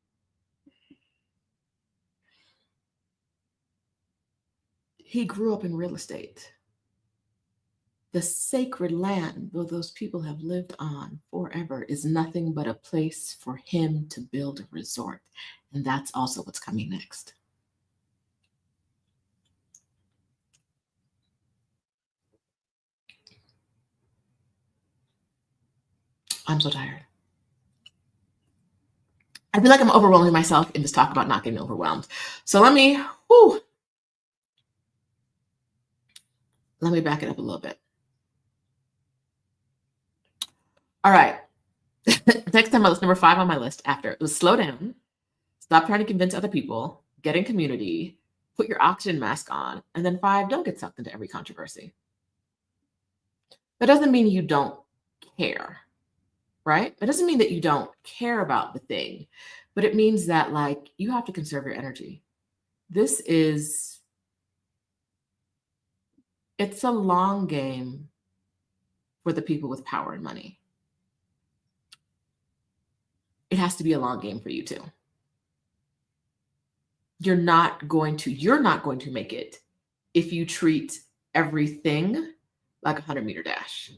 He grew up in real estate. The sacred land that those people have lived on forever is nothing but a place for him to build a resort. And that's also what's coming next. I'm so tired. I feel like I'm overwhelming myself in this talk about not getting overwhelmed. So let me back it up a little bit. All right. Next time, list number 5 on my list after it was slow down, stop trying to convince other people, get in community, put your oxygen mask on, and then 5, don't get sucked into every controversy. That doesn't mean you don't care, right? It doesn't mean that you don't care about the thing, but it means that like you have to conserve your energy. This is it's a long game for the people with power and money. It has to be a long game for you too. You're not going to make it if you treat everything like a 100-meter dash.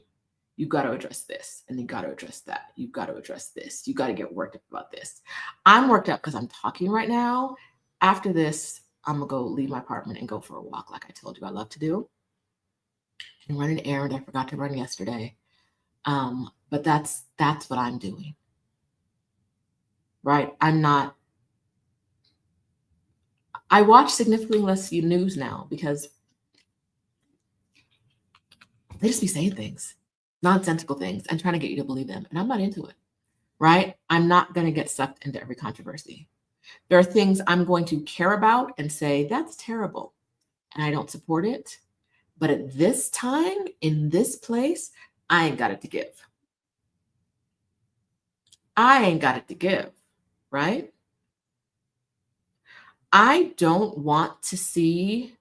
You've got to address this, and you got to address that. You've got to address this. You got to get worked up about this. I'm worked up because I'm talking right now. After this, I'm gonna go leave my apartment and go for a walk, like I told you I love to do, and run an errand I forgot to run yesterday. But that's what I'm doing, right? I watch significantly less news now because they just be saying things, nonsensical things, and trying to get you to believe them, and I'm not into it. Right? I'm not going to get sucked into every controversy. There are things I'm going to care about and say, that's terrible. And I don't support it. But at this time, in this place, I ain't got it to give. I ain't got it to give. Right? I don't want to see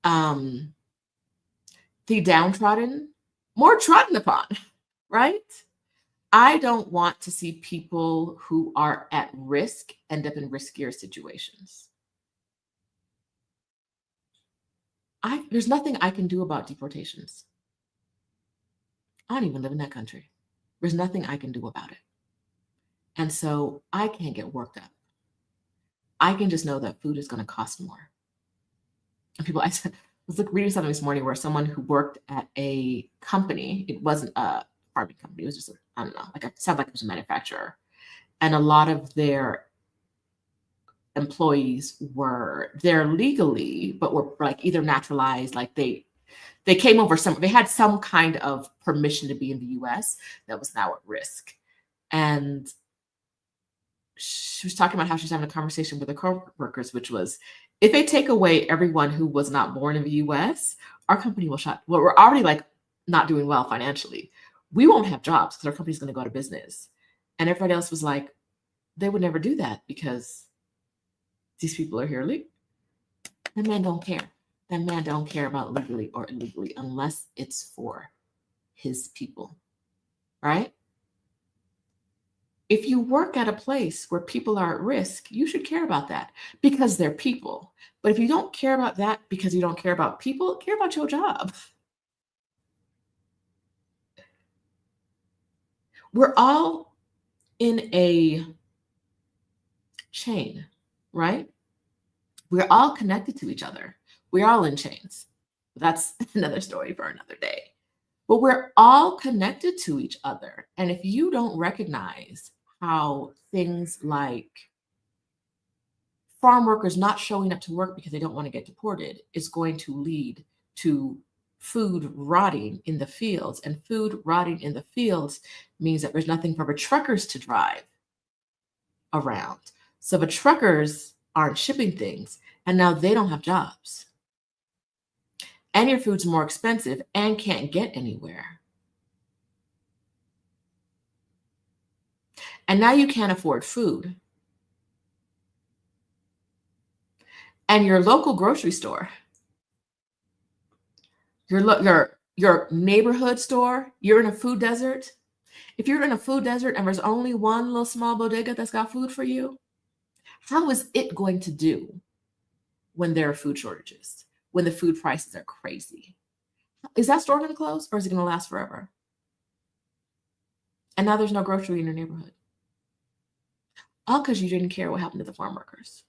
the downtrodden more trodden upon. Right? I don't want to see people who are at risk end up in riskier situations. There's nothing I can do about deportations. I don't even live in that country. There's nothing I can do about it. And so I can't get worked up. I can just know that food is going to cost more. And I was reading something this morning where someone who worked at a company, it wasn't a farming company, it was just, I don't know, like it sounded like it was a manufacturer. And a lot of their employees were there legally, but were like either naturalized, like they came over they had some kind of permission to be in the US that was now at risk. And she was talking about how she's having a conversation with her coworkers, which was, if they take away everyone who was not born in the US, our company will shut. Well, we're already like not doing well financially. We won't have jobs because our company's going to go out of business. And everybody else was like, they would never do that because these people are here legally. That man don't care. That man don't care about legally or illegally unless it's for his people, right? If you work at a place where people are at risk, you should care about that because they're people. But if you don't care about that because you don't care about people, care about your job. We're all in a chain, right? We're all connected to each other. We're all in chains. That's another story for another day. But we're all connected to each other. And if you don't recognize how things like farm workers not showing up to work because they don't want to get deported is going to lead to food rotting in the fields. And food rotting in the fields means that there's nothing for the truckers to drive around. So the truckers aren't shipping things, and now they don't have jobs. And your food's more expensive and can't get anywhere. And now you can't afford food. And your local grocery store, your neighborhood store, you're in a food desert. If you're in a food desert and there's only one little small bodega that's got food for you, how is it going to do when there are food shortages, when the food prices are crazy? Is that store going to close or is it going to last forever? And now there's no grocery in your neighborhood. All because you didn't care what happened to the farm workers.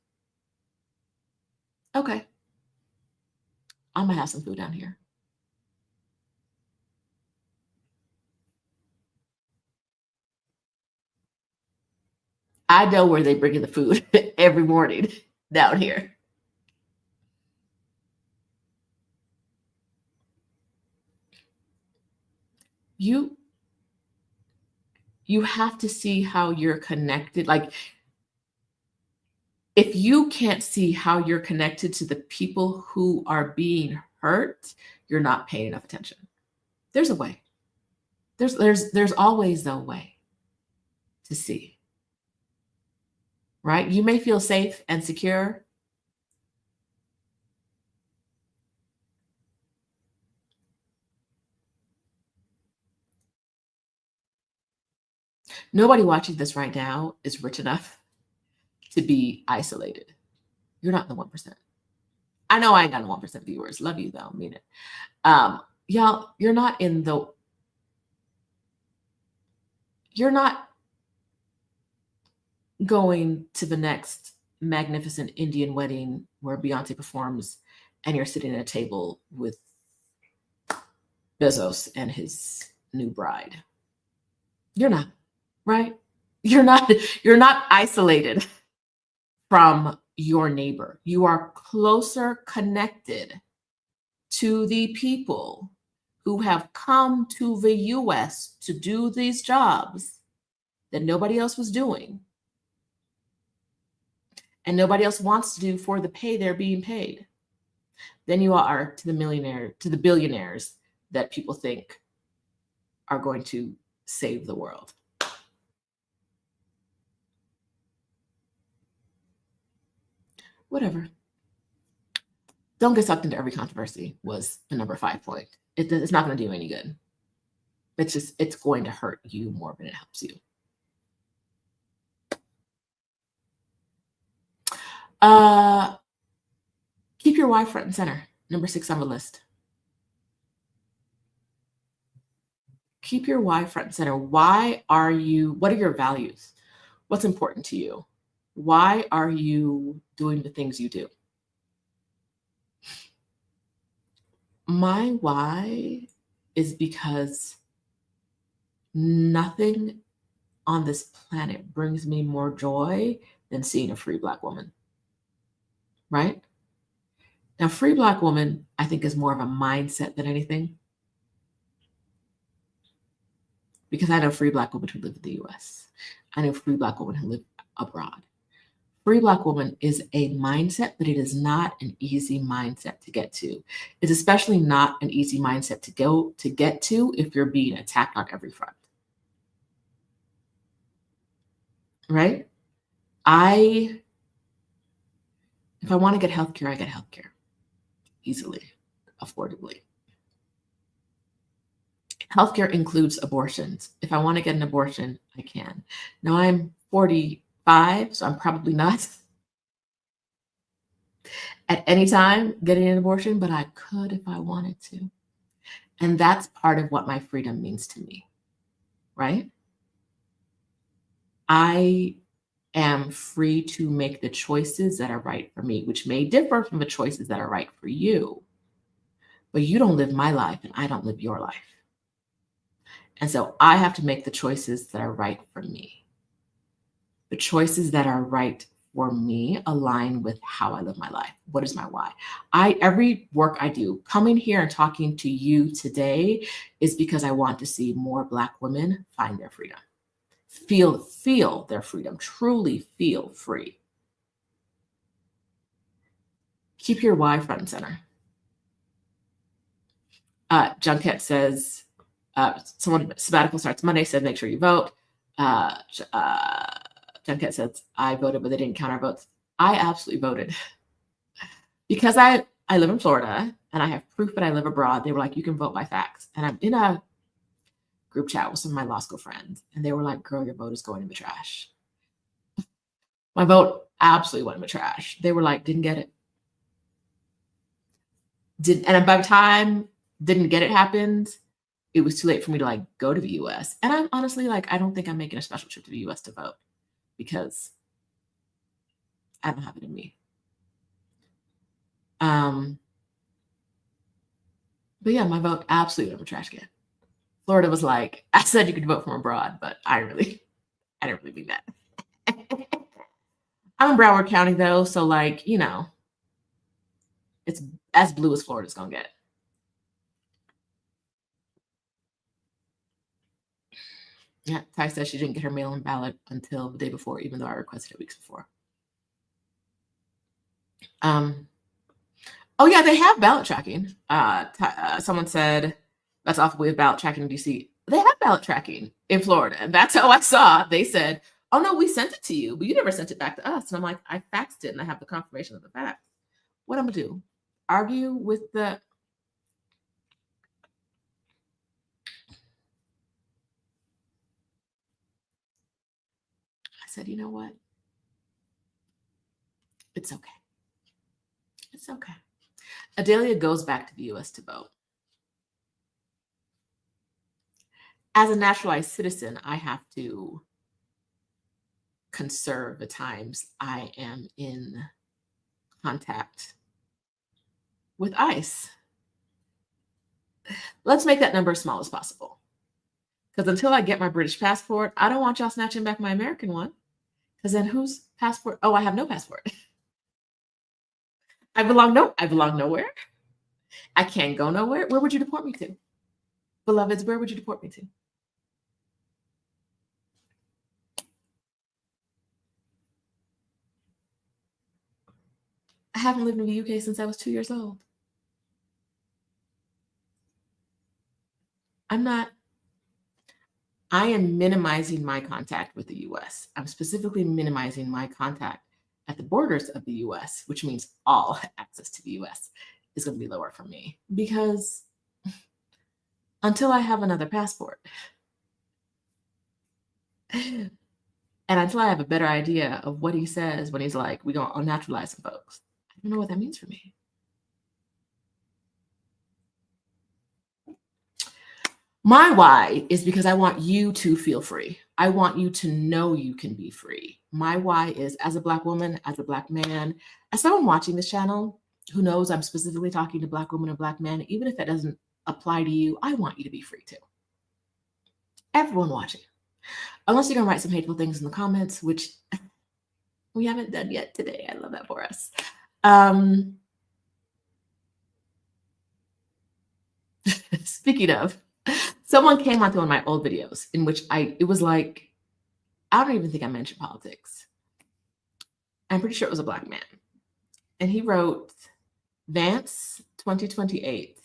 Okay. I'm going to have some food down here. I know where they bring in the food every morning down here. You have to see how you're connected. Like If you can't see how you're connected to the people who are being hurt, you're not paying enough attention. There's a way. There's always a way to see, right? You may feel safe and secure. Nobody watching this right now is rich enough to be isolated. You're not in the 1%. I know I ain't got the 1% viewers. Love you though, mean it. Y'all, you're not going to the next magnificent Indian wedding where Beyonce performs and you're sitting at a table with Bezos and his new bride. You're not, right? You're not isolated from your neighbor. You are closer connected to the people who have come to the US to do these jobs that nobody else was doing and nobody else wants to do for the pay they're being paid than you are to the billionaires that people think are going to save the world. Whatever. Don't get sucked into every controversy was the number 5 point. It's not going to do any good. It's going to hurt you more than it helps you. Keep your why front and center. Number 6 on the list. Keep your why front and center. What are your values? What's important to you? Why are you doing the things you do? My why is because nothing on this planet brings me more joy than seeing a free Black woman. Right? Now, free Black woman, I think, is more of a mindset than anything. Because I know free Black women who live in the US. I know free Black women who live abroad. Free Black woman is a mindset, but it is not an easy mindset to get to. It's especially not an easy mindset to get to if you're being attacked on every front. Right? If I want to get healthcare, I get healthcare easily, affordably. Healthcare includes abortions. If I want to get an abortion, I can. Now I'm 45, so I'm probably not at any time getting an abortion, but I could if I wanted to. And that's part of what my freedom means to me, right? I am free to make the choices that are right for me, which may differ from the choices that are right for you. But you don't live my life and I don't live your life. And so I have to make the choices that are right for me. The choices that are right for me align with how I live my life. What is my why? Every work I do, coming here and talking to you today is because I want to see more Black women find their freedom. Feel their freedom, truly feel free. Keep your why front and center. Junket says, someone sabbatical starts Monday, said make sure you vote. Junket says, I voted, but they didn't count our votes. I absolutely voted. Because I live in Florida and I have proof that I live abroad, they were like, you can vote by fax. And I'm in a group chat with some of my law school friends, and they were like, girl, your vote is going in the trash. My vote absolutely went in the trash. They were like, didn't get it. And by the time didn't get it happened, it was too late for me to like go to the US. And I'm honestly like, I don't think I'm making a special trip to the US to vote because I don't have it in me. But yeah, my vote absolutely went in the trash can. Florida was like, I said you could vote from abroad, but I didn't really mean that. I'm in Broward County though, so like, it's as blue as Florida's gonna get. Yeah, Ty says she didn't get her mail-in ballot until the day before, even though I requested it weeks before. Um, oh yeah, they have ballot tracking. Someone said that's awful with ballot tracking in DC. They have ballot tracking in Florida, and that's how I saw. They said, "Oh no, we sent it to you, but you never sent it back to us." And I'm like, "I faxed it, and I have the confirmation of the fax. What I'm gonna do? Argue with the?" I said, "You know what? It's okay. It's okay." Adelia goes back to the U.S. to vote. As a naturalized citizen, I have to conserve the times I am in contact with ICE. Let's make that number as small as possible. Because until I get my British passport, I don't want y'all snatching back my American one. Because then whose passport? Oh, I have no passport. I belong nowhere. I can't go nowhere. Where would you deport me to? Beloveds, where would you deport me to? I haven't lived in the UK since I was 2 years old. I'm not, I am minimizing my contact with the US. I'm specifically minimizing my contact at the borders of the US, which means all access to the US is going to be lower for me because until I have another passport and until I have a better idea of what he says when he's like, we're going to unnaturalize some folks, I don't know what that means for me. My why is because I want you to feel free. I want you to know you can be free. My why is as a Black woman, as a Black man, as someone watching this channel who knows I'm specifically talking to Black women and Black men, even if that doesn't apply to you, I want you to be free too. Everyone watching. Unless you're going to write some hateful things in the comments, which we haven't done yet today. I love that for us. Speaking of, someone came onto one of my old videos in which it was like, I don't even think I mentioned politics. I'm pretty sure it was a Black man. And he wrote Vance 2028.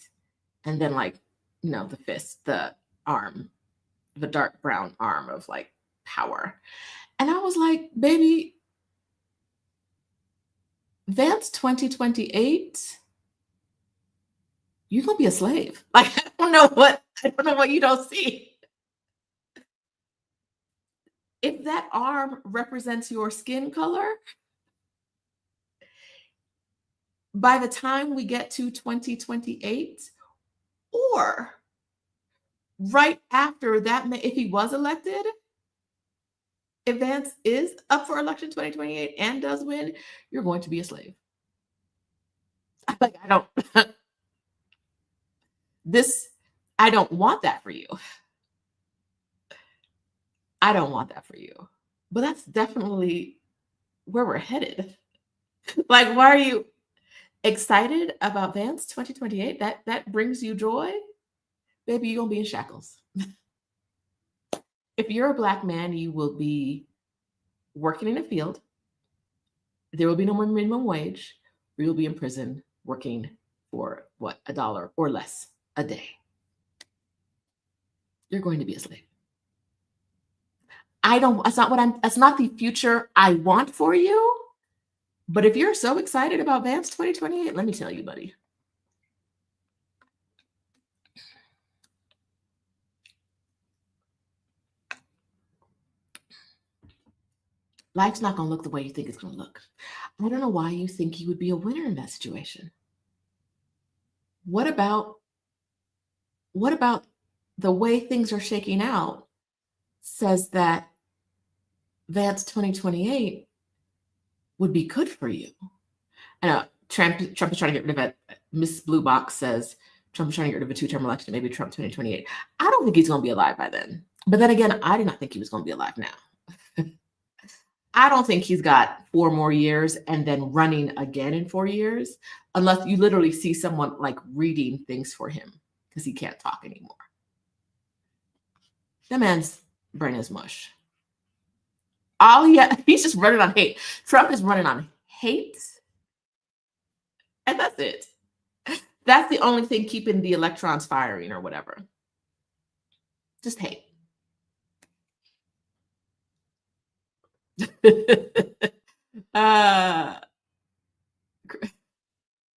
And then like, the fist, the arm, the dark brown arm of like power. And I was like, baby, Vance 2028, you're gonna be a slave. Like, I don't know what you don't see. If that arm represents your skin color, by the time we get to 2028, or right after that, if he was elected, if Vance is up for election 2028 and does win, you're going to be a slave. Like, I don't want that for you. I don't want that for you. But that's definitely where we're headed. Like, why are you excited about Vance 2028? That brings you joy? Baby, you're gonna be in shackles. If you're a Black man, you will be working in a field. There will be no more minimum wage. You'll be in prison working for what, $1 or less a day. You're going to be a slave. That's not the future I want for you. But if you're so excited about Vance 2028, let me tell you, buddy. Life's not going to look the way you think it's going to look. I don't know why you think you would be a winner in that situation. What about the way things are shaking out says that Vance 2028 would be good for you? I know Trump is trying to get rid of it. Miss Blue Box says Trump is trying to get rid of a two-term election, maybe Trump 2028. I don't think he's going to be alive by then. But then again, I did not think he was going to be alive now. I don't think he's got 4 more years and then running again in 4 years, unless you literally see someone like reading things for him because he can't talk anymore. That man's brain is mush. He's just running on hate. Trump is running on hate And that's it. That's the only thing keeping the electrons firing or whatever. Just hate. uh,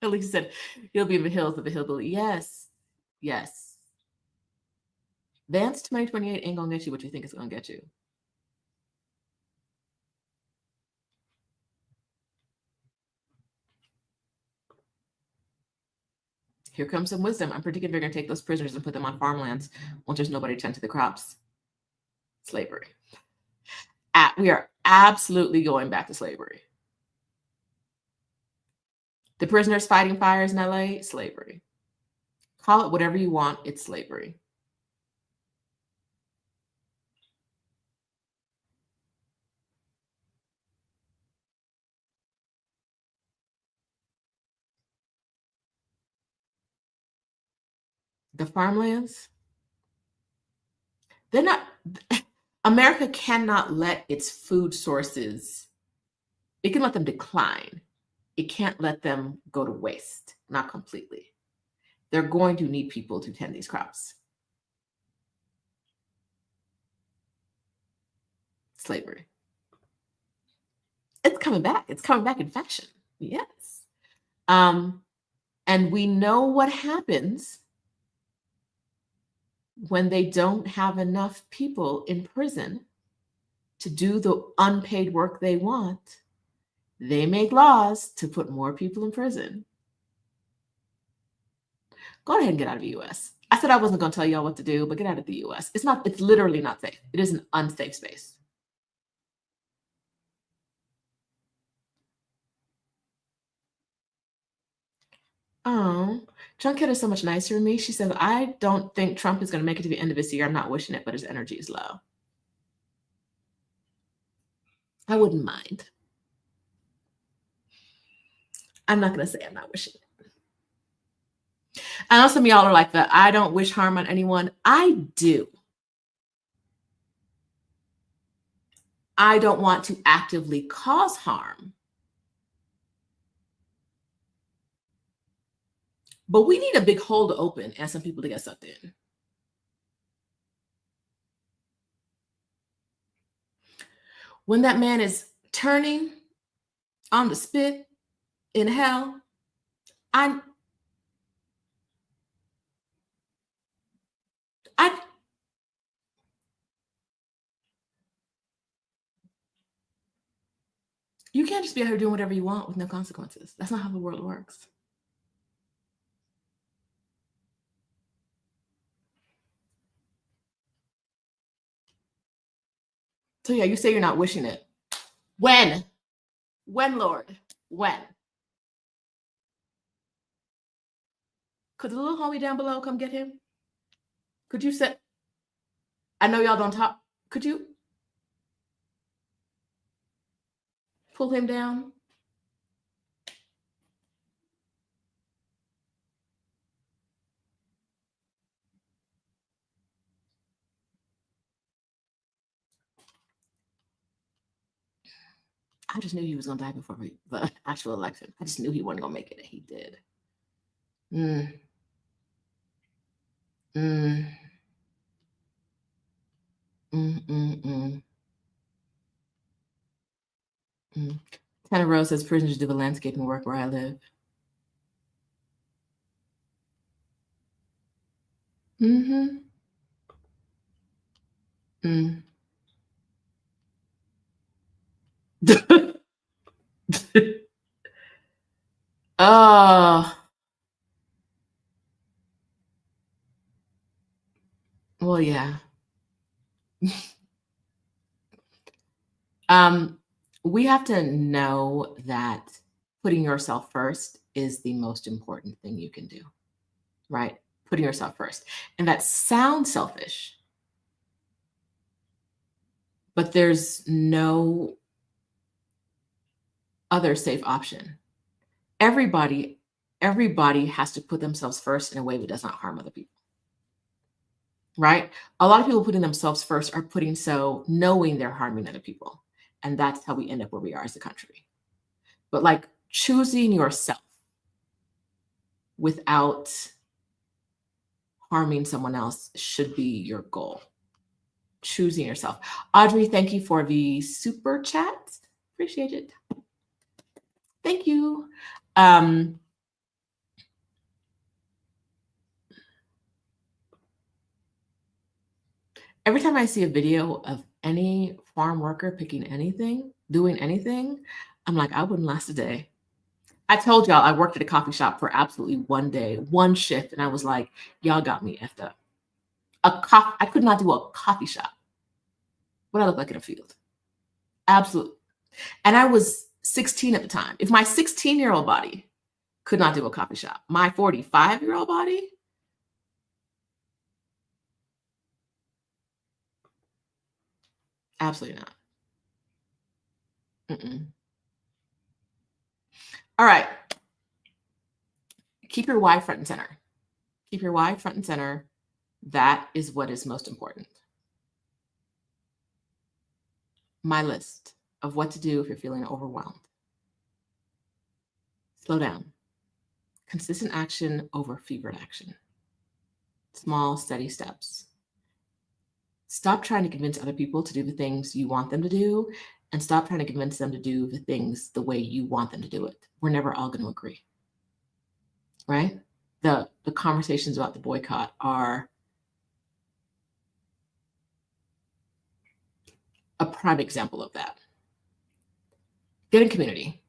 Elise said, "He'll be in the hills of the hillbilly." Yes, yes. Vance 2028 ain't gonna get you what you think it's gonna get you. Here comes some wisdom. I'm predicting they're gonna take those prisoners and put them on farmlands once there's nobody to tend to the crops. Slavery. We are absolutely going back to slavery. The prisoners fighting fires in LA, slavery. Call it whatever you want, it's slavery. The farmlands, they're not, America cannot let its food sources, it can let them decline. It can't let them go to waste, not completely. They're going to need people to tend these crops. Slavery. It's coming back. It's coming back in fashion. Yes. And we know what happens when they don't have enough people in prison to do the unpaid work they want. They make laws to put more people in prison. Go ahead and get out of the US. I said I wasn't going to tell y'all what to do, but get out of the US. It's literally not safe. It is an unsafe space. Oh, Junkett is so much nicer to me. She said, I don't think Trump is going to make it to the end of this year. I'm not wishing it, but his energy is low. I wouldn't mind. I'm not going to say I'm not wishing it. I know some of y'all are like that. I don't wish harm on anyone. I do. I don't want to actively cause harm. But we need a big hole to open and some people to get sucked in. When that man is turning on the spit in hell, you can't just be out here doing whatever you want with no consequences. That's not how the world works. So yeah, you say you're not wishing it. When? When, Lord? When? Could the little homie down below come get him? Could you say, I know y'all don't talk. Could you pull him down? I just knew he was going to die before the actual election. I just knew he wasn't going to make it, and he did. Mm. Mm. Mm, mm, mm. Mm. Tanner Rose says prisoners do the landscaping work where I live. Mm-hmm. Mm. Oh, well, yeah. We have to know that putting yourself first is the most important thing you can do, right? Putting yourself first. And that sounds selfish, but there's no other safe option. Everybody has to put themselves first in a way that does not harm other people, right? A lot of people putting themselves first are putting so knowing they're harming other people. And that's how we end up where we are as a country. But like choosing yourself, without harming someone else should be your goal. Choosing yourself. Audrey, thank you for the super chat. Appreciate it. Thank you. Every time I see a video of any farm worker picking anything, doing anything, I'm like, I wouldn't last a day. I told y'all I worked at a coffee shop for absolutely one day, one shift, and I was like, y'all got me effed up. I could not do a coffee shop. What I look like in a field. Absolutely. And I was 16 at the time. If my 16-year-old body could not do a coffee shop, my 45-year-old body, absolutely not. All right. Keep your why front and center. Keep your why front and center. That is what is most important. My list of what to do if you're feeling overwhelmed. Slow down. Consistent action over fevered action. Small, steady steps. Stop trying to convince other people to do the things you want them to do, and stop trying to convince them to do the things the way you want them to do it. We're never all going to agree, right? The conversations about the boycott are a prime example of that. Get in community.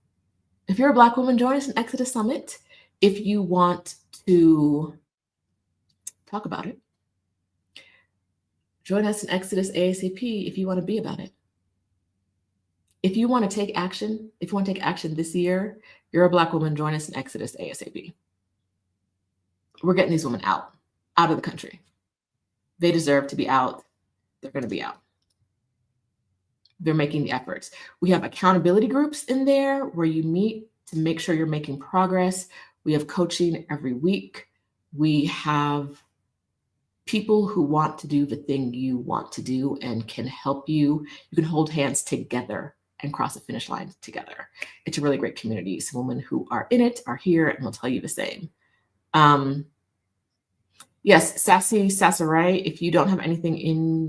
If you're a Black woman, join us in Exodus Summit. If you want to talk about it, join us in Exodus ASAP if you want to be about it. If you want to take action, this year, you're a Black woman, join us in Exodus ASAP. We're getting these women out of the country. They deserve to be out. They're going to be out. They're making the efforts. We have accountability groups in there where you meet to make sure you're making progress. We have coaching every week. We have people who want to do the thing you want to do and can help you. You can hold hands together and cross the finish line together. It's a really great community. Some women who are in it are here and will tell you the same. Yes, Sassaray, if you don't have anything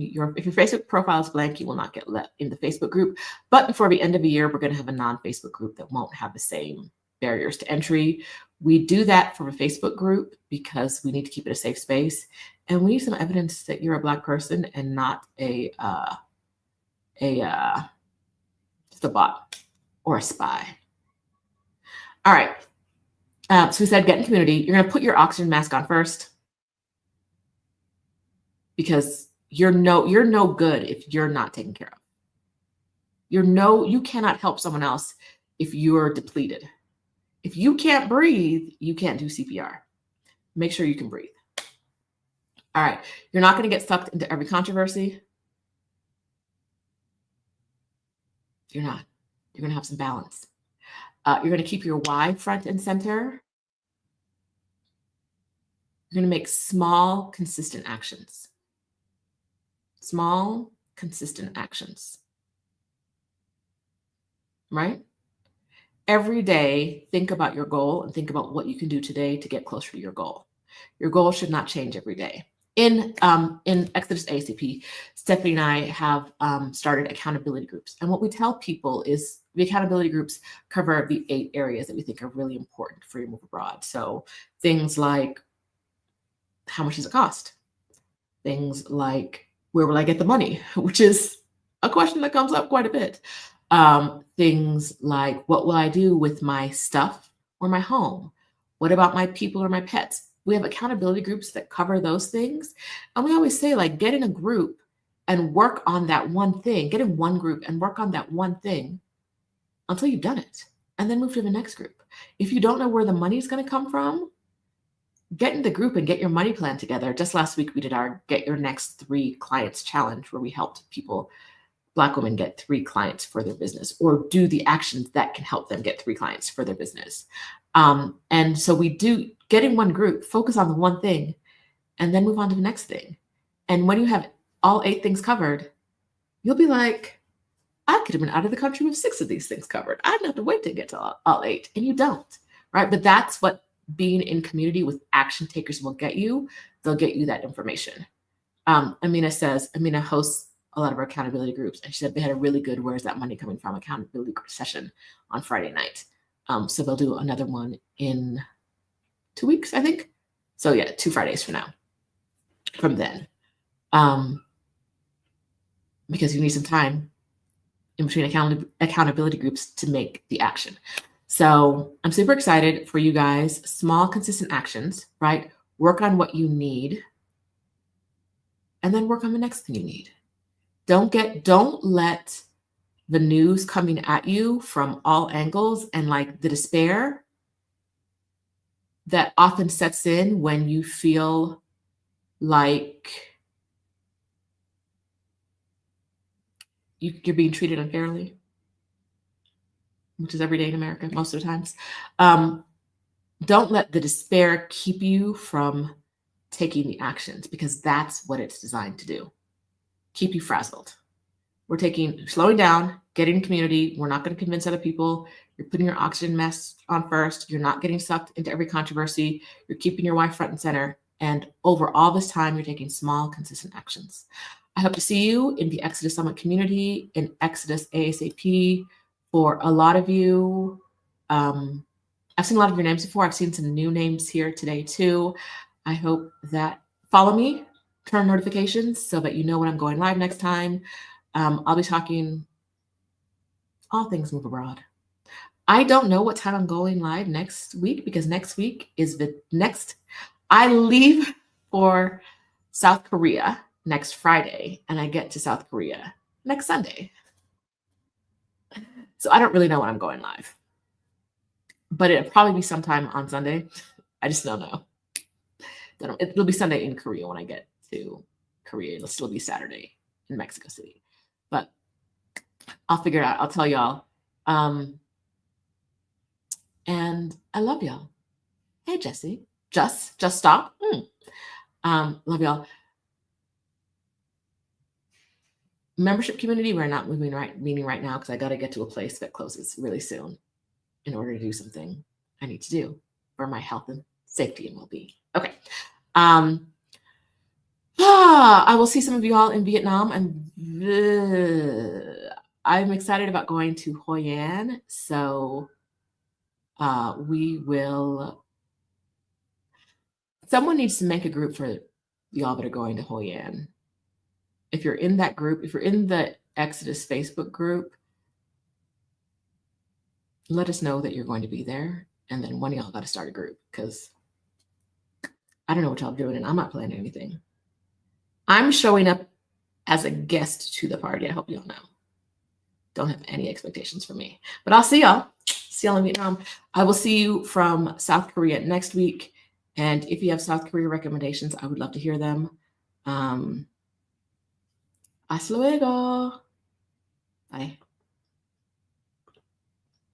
if your Facebook profile is blank, you will not get let in the Facebook group. But before the end of the year, we're going to have a non-Facebook group that won't have the same barriers to entry. We do that for a Facebook group because we need to keep it a safe space. And we need some evidence that you're a Black person and not just a bot or a spy. All right. So we said get in community. You're going to put your oxygen mask on first, because you're no good if you're not taken care of. You cannot help someone else if you're depleted. If you can't breathe, you can't do CPR. Make sure you can breathe. All right. You're not going to get sucked into every controversy. You're not. You're going to have some balance. You're going to keep your why front and center. You're going to make small, consistent actions. Small, consistent actions. Right? Every day, think about your goal and think about what you can do today to get closer to your goal. Your goal should not change every day. In Exodus ASAP, Stephanie and I have started accountability groups. And what we tell people is the accountability groups cover the 8 areas that we think are really important for your move abroad. So things like, how much does it cost? Things like, where will I get the money? Which is a question that comes up quite a bit. Things like, what will I do with my stuff or my home? What about my people or my pets? We have accountability groups that cover those things. And we always say, like, get in a group and work on that one thing. Get in one group and work on that one thing until you've done it, and then move to the next group. If you don't know where the money is going to come from, get in the group and get your money plan together. Just last week, we did our Get Your Next 3 Clients Challenge, where we helped people, Black women, get 3 clients for their business, or do the actions that can help them get 3 clients for their business. And so we do get in one group, focus on the one thing, and then move on to the next thing. And when you have all 8 things covered, you'll be like, I could have been out of the country with 6 of these things covered. I didn't have to wait to get to all 8. And you don't, right? But that's what being in community with action takers will get you. They'll get you that information. Amina hosts a lot of our accountability groups, and she said they had a really good "Where's That Money Coming From" accountability session on Friday night. So they'll do another one in 2 weeks, I think. So yeah, 2 Fridays from then. Because you need some time in between accountability groups to make the action. So I'm super excited for you guys. Small, consistent actions, right? Work on what you need, and then work on the next thing you need. Don't let the news coming at you from all angles and like the despair that often sets in when you feel like you're being treated unfairly, which is every day in America most of the times. Don't let the despair keep you from taking the actions, because that's what it's designed to do. Keep you frazzled. We're slowing down, getting in community. We're not going to convince other people. You're putting your oxygen mask on first. You're not getting sucked into every controversy. You're keeping your wife front and center. And over all this time, you're taking small, consistent actions. I hope to see you in the Exodus Summit community, in Exodus ASAP. For a lot of you, I've seen a lot of your names before. I've seen some new names here today too. I hope that follow me, turn on notifications so that you know when I'm going live next time. I'll be talking all things Move Abroad. I don't know what time I'm going live next week, because next week is I leave for South Korea next Friday, and I get to South Korea next Sunday. So I don't really know when I'm going live, but it'll probably be sometime on Sunday. I just don't know. It'll be Sunday in Korea when I get to Korea. It'll still be Saturday in Mexico City, but I'll figure it out. I'll tell y'all. And I love y'all. Hey, Jesse. Just stop. Love y'all. Membership community, we're not meeting right now because I got to get to a place that closes really soon in order to do something I need to do for my health and safety and well-being. Okay. I will see some of you all in Vietnam, and I'm excited about going to Hoi An. So someone needs to make a group for y'all that are going to Hoi An. If you're in that group, if you're in the Exodus Facebook group, let us know that you're going to be there. And then one of y'all got to start a group, because I don't know what y'all are doing and I'm not planning anything. I'm showing up as a guest to the party. I hope y'all know. Don't have any expectations for me, but I'll see y'all. See y'all in Vietnam. I will see you from South Korea next week. And if you have South Korea recommendations, I would love to hear them. Hasta luego. Bye.